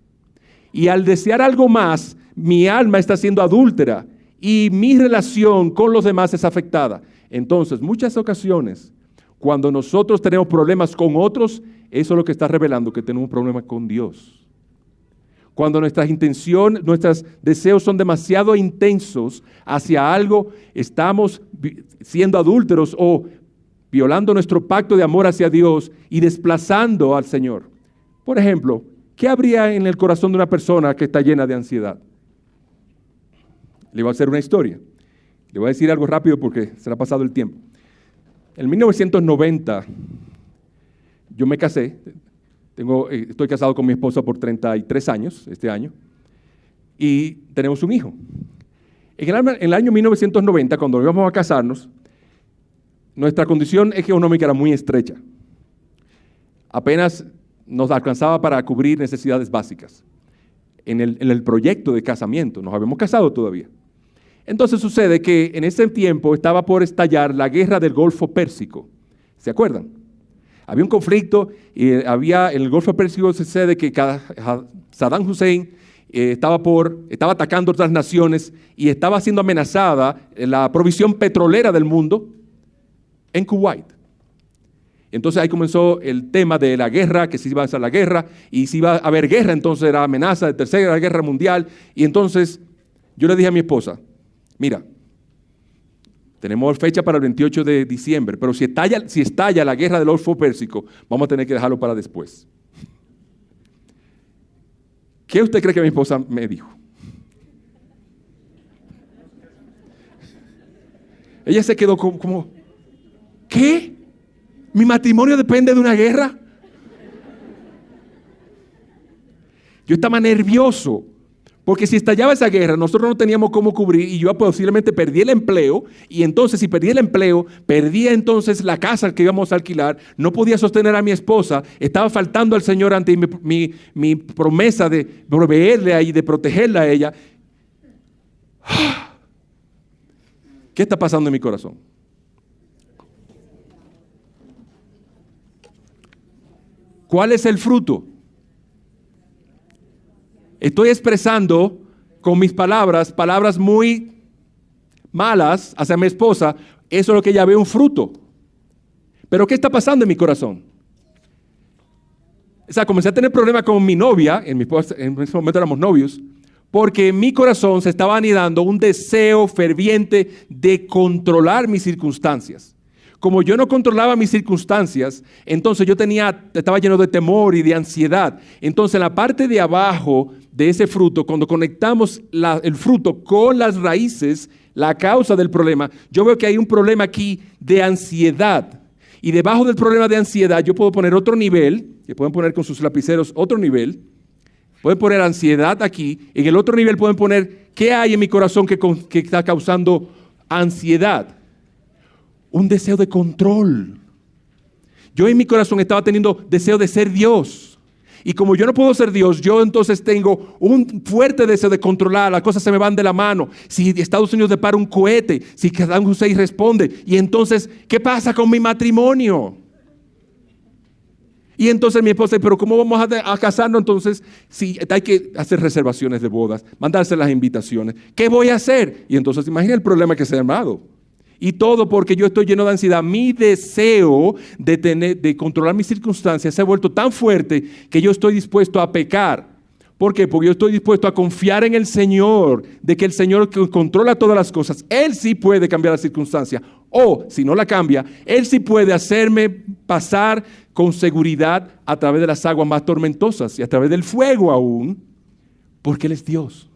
Y al desear algo más, mi alma está siendo adúltera y mi relación con los demás es afectada. Entonces, muchas ocasiones, cuando nosotros tenemos problemas con otros, eso es lo que está revelando que tenemos un problema con Dios. Cuando nuestras intenciones, nuestros deseos son demasiado intensos hacia algo, estamos siendo adúlteros o violando nuestro pacto de amor hacia Dios y desplazando al Señor. Por ejemplo, ¿qué habría en el corazón de una persona que está llena de ansiedad? Le voy a hacer una historia. Le voy a decir algo rápido porque se le ha pasado el tiempo. En 1990, yo me casé. Estoy casado con mi esposa por 33 años este año y tenemos un hijo. En el año 1990, cuando íbamos a casarnos, nuestra condición económica era muy estrecha. Apenas nos alcanzaba para cubrir necesidades básicas. En el proyecto de casamiento, nos habíamos casado todavía. Entonces sucede que en ese tiempo estaba por estallar la guerra del Golfo Pérsico. ¿Se acuerdan? Había un conflicto y en el Golfo Pérsico sucede que Saddam Hussein estaba atacando otras naciones y estaba siendo amenazada la provisión petrolera del mundo en Kuwait. Entonces ahí comenzó el tema de la guerra, que se iba a hacer la guerra, y si iba a haber guerra, entonces era amenaza de tercera guerra mundial. Y entonces yo le dije a mi esposa, mira, tenemos fecha para el 28 de diciembre, pero si estalla la guerra del Golfo Pérsico, vamos a tener que dejarlo para después. ¿Qué usted cree que mi esposa me dijo? Ella se quedó como ¿qué? ¿Mi matrimonio depende de una guerra? Yo estaba nervioso, porque si estallaba esa guerra, nosotros no teníamos cómo cubrir y yo posiblemente perdí el empleo, y entonces si perdí el empleo, perdía entonces la casa que íbamos a alquilar, no podía sostener a mi esposa, estaba faltando al Señor ante mi promesa de proveerle a ella y de protegerla a ella. ¿Qué está pasando en mi corazón? ¿Cuál es el fruto? Estoy expresando con mis palabras muy malas hacia mi esposa. Eso es lo que ella ve, un fruto. Pero ¿qué está pasando en mi corazón? O sea, comencé a tener problemas con mi novia, en ese momento éramos novios, porque en mi corazón se estaba anidando un deseo ferviente de controlar mis circunstancias. Como yo no controlaba mis circunstancias, entonces yo estaba lleno de temor y de ansiedad. Entonces en la parte de abajo de ese fruto, cuando conectamos el fruto con las raíces, la causa del problema, yo veo que hay un problema aquí de ansiedad. Y debajo del problema de ansiedad yo puedo poner otro nivel, que pueden poner con sus lapiceros otro nivel. Pueden poner ansiedad aquí. En el otro nivel pueden poner qué hay en mi corazón que está causando ansiedad. Un deseo de control. Yo en mi corazón estaba teniendo deseo de ser Dios. Y como yo no puedo ser Dios, yo entonces tengo un fuerte deseo de controlar. Las cosas se me van de la mano. Si Estados Unidos depara un cohete, si Saddam Hussein responde. Y entonces, ¿qué pasa con mi matrimonio? Y entonces mi esposa, pero ¿cómo vamos a casarnos entonces? Si hay que hacer reservaciones de bodas, mandarse las invitaciones. ¿Qué voy a hacer? Y entonces imagina el problema que se ha armado. Y todo porque yo estoy lleno de ansiedad. Mi deseo de controlar mis circunstancias se ha vuelto tan fuerte que yo estoy dispuesto a pecar. ¿Por qué? Porque yo estoy dispuesto a confiar en el Señor, de que el Señor que controla todas las cosas, Él sí puede cambiar la circunstancia. O, si no la cambia, Él sí puede hacerme pasar con seguridad a través de las aguas más tormentosas y a través del fuego aún, porque Él es Dios.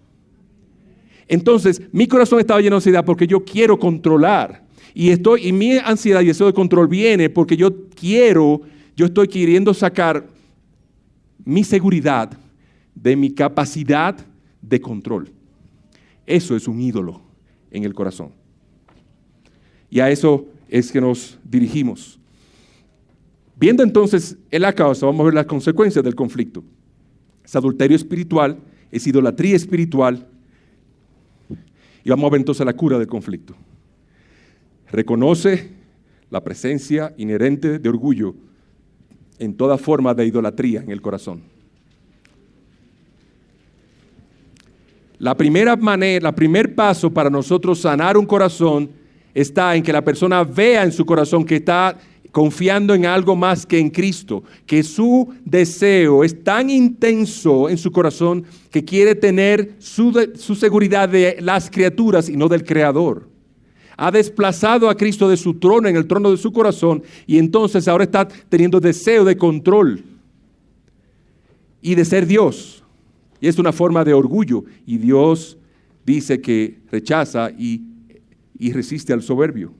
Entonces, mi corazón estaba lleno de ansiedad porque yo quiero controlar. Y mi ansiedad y deseo de control viene porque yo estoy queriendo sacar mi seguridad de mi capacidad de control. Eso es un ídolo en el corazón. Y a eso es que nos dirigimos. Viendo entonces la causa, vamos a ver las consecuencias del conflicto. Es adulterio espiritual, es idolatría espiritual. Y vamos a ver entonces la cura del conflicto. Reconoce la presencia inherente de orgullo en toda forma de idolatría en el corazón. Primer paso para nosotros sanar un corazón está en que la persona vea en su corazón que está confiando en algo más que en Cristo, que su deseo es tan intenso en su corazón que quiere tener su seguridad de las criaturas y no del Creador. Ha desplazado a Cristo de su trono, en el trono de su corazón, y entonces ahora está teniendo deseo de control y de ser Dios. Y es una forma de orgullo, y Dios dice que rechaza y resiste al soberbio.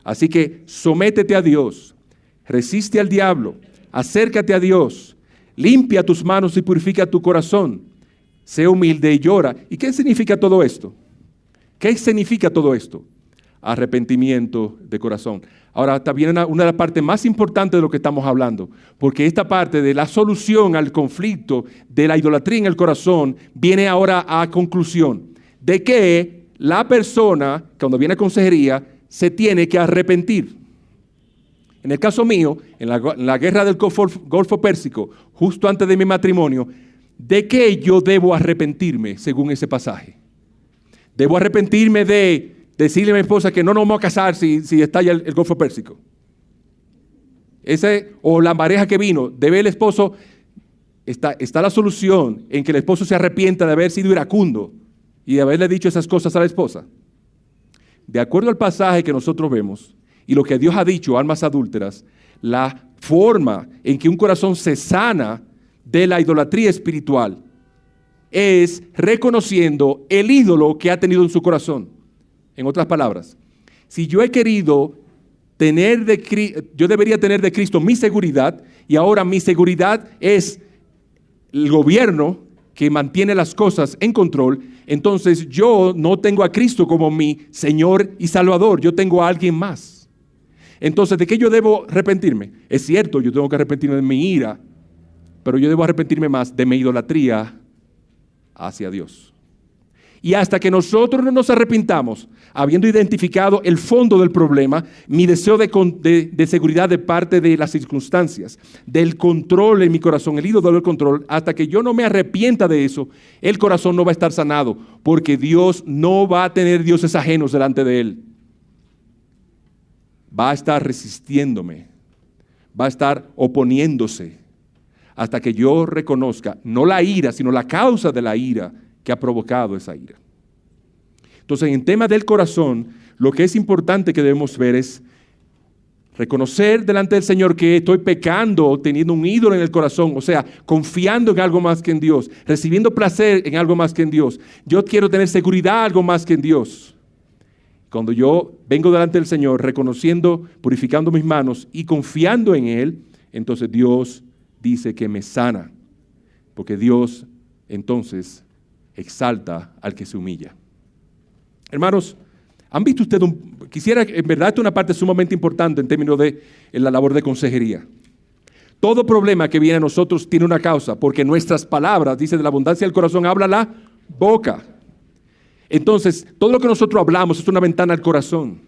Así que sométete a Dios, resiste al diablo, acércate a Dios, Limpia tus manos y purifica tu corazón. Sé humilde y llora. ¿Y qué significa todo esto? ¿Qué significa todo esto? Arrepentimiento de corazón. Ahora también una de las partes más importantes de lo que estamos hablando, porque esta parte de la solución al conflicto de la idolatría en el corazón viene ahora a conclusión de que la persona, cuando viene a consejería, se tiene que arrepentir. En el caso mío, en la guerra del Golfo Pérsico, justo antes de mi matrimonio, ¿de qué yo debo arrepentirme según ese pasaje? Debo arrepentirme de decirle a mi esposa que no nos vamos a casar si estalla el Golfo Pérsico. O la pareja que vino, debe el esposo, está la solución en que el esposo se arrepienta de haber sido iracundo y de haberle dicho esas cosas a la esposa. De acuerdo al pasaje que nosotros vemos y lo que Dios ha dicho, almas adúlteras, la forma en que un corazón se sana de la idolatría espiritual es reconociendo el ídolo que ha tenido en su corazón. En otras palabras, si yo he querido yo debería tener de Cristo mi seguridad, y ahora mi seguridad es el gobierno que mantiene las cosas en control, entonces yo no tengo a Cristo como mi Señor y Salvador, yo tengo a alguien más. Entonces, ¿de qué yo debo arrepentirme? Es cierto, yo tengo que arrepentirme de mi ira, pero yo debo arrepentirme más de mi idolatría hacia Dios. Y hasta que nosotros no nos arrepintamos, habiendo identificado el fondo del problema, mi deseo de seguridad de parte de las circunstancias, del control en mi corazón, el ídolo del control, hasta que yo no me arrepienta de eso, el corazón no va a estar sanado, porque Dios no va a tener dioses ajenos delante de él. Va a estar resistiéndome, va a estar oponiéndose, hasta que yo reconozca, no la ira, sino la causa de la ira que ha provocado esa ira. Entonces, en tema del corazón, lo que es importante que debemos ver es reconocer delante del Señor que estoy pecando, teniendo un ídolo en el corazón, o sea, confiando en algo más que en Dios, recibiendo placer en algo más que en Dios. Yo quiero tener seguridad en algo más que en Dios. Cuando yo vengo delante del Señor, reconociendo, purificando mis manos y confiando en Él, entonces Dios dice que me sana, porque Dios entonces exalta al que se humilla. Hermanos, ¿han visto ustedes? Quisiera, en verdad, esta es una parte sumamente importante en términos de la labor de consejería. Todo problema que viene a nosotros tiene una causa, porque nuestras palabras, dice, de la abundancia del corazón habla la boca. Entonces, todo lo que nosotros hablamos es una ventana al corazón.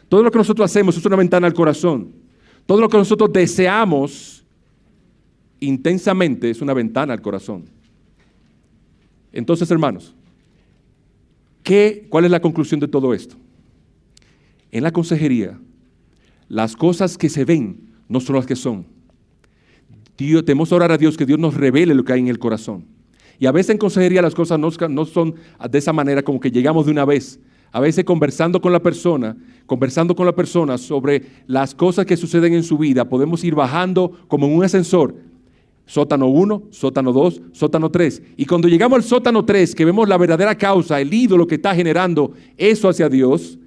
Todo lo que nosotros hacemos es una ventana al corazón. Todo lo que nosotros deseamos intensamente es una ventana al corazón. Entonces, hermanos, ¿cuál es la conclusión de todo esto? En la consejería, las cosas que se ven no son las que son. Tenemos que orar a Dios que Dios nos revele lo que hay en el corazón. Y a veces en consejería las cosas no son de esa manera, como que llegamos de una vez. A veces conversando con la persona sobre las cosas que suceden en su vida, podemos ir bajando como en un ascensor. Sótano 1, sótano 2, sótano 3. Y cuando llegamos al sótano 3, que vemos la verdadera causa, el ídolo que está generando eso hacia Dios,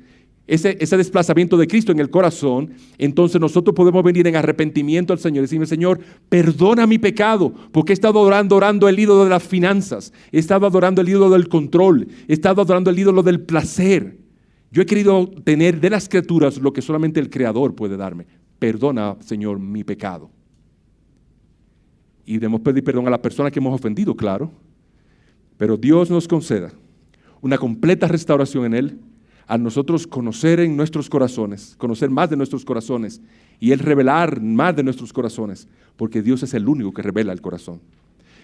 ese desplazamiento de Cristo en el corazón, entonces nosotros podemos venir en arrepentimiento al Señor y decirle: Señor, perdona mi pecado, porque he estado adorando el ídolo de las finanzas, he estado adorando el ídolo del control, he estado adorando el ídolo del placer. Yo he querido tener de las criaturas lo que solamente el Creador puede darme. Perdona, Señor, mi pecado. Y debemos pedir perdón a la persona que hemos ofendido, claro. Pero Dios nos conceda una completa restauración en Él, a nosotros conocer en nuestros corazones, conocer más de nuestros corazones, y Él revelar más de nuestros corazones, porque Dios es el único que revela el corazón.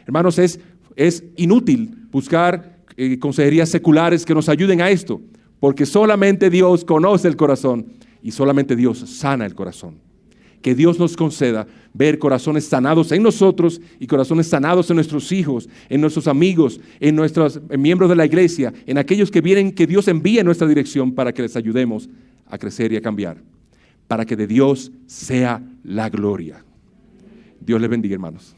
Hermanos, es inútil buscar consejerías seculares que nos ayuden a esto, porque solamente Dios conoce el corazón y solamente Dios sana el corazón. Que Dios nos conceda ver corazones sanados en nosotros y corazones sanados en nuestros hijos, en nuestros amigos, en nuestros miembros de la iglesia, en aquellos que vienen, que Dios envíe en nuestra dirección para que les ayudemos a crecer y a cambiar, para que de Dios sea la gloria. Dios les bendiga, hermanos.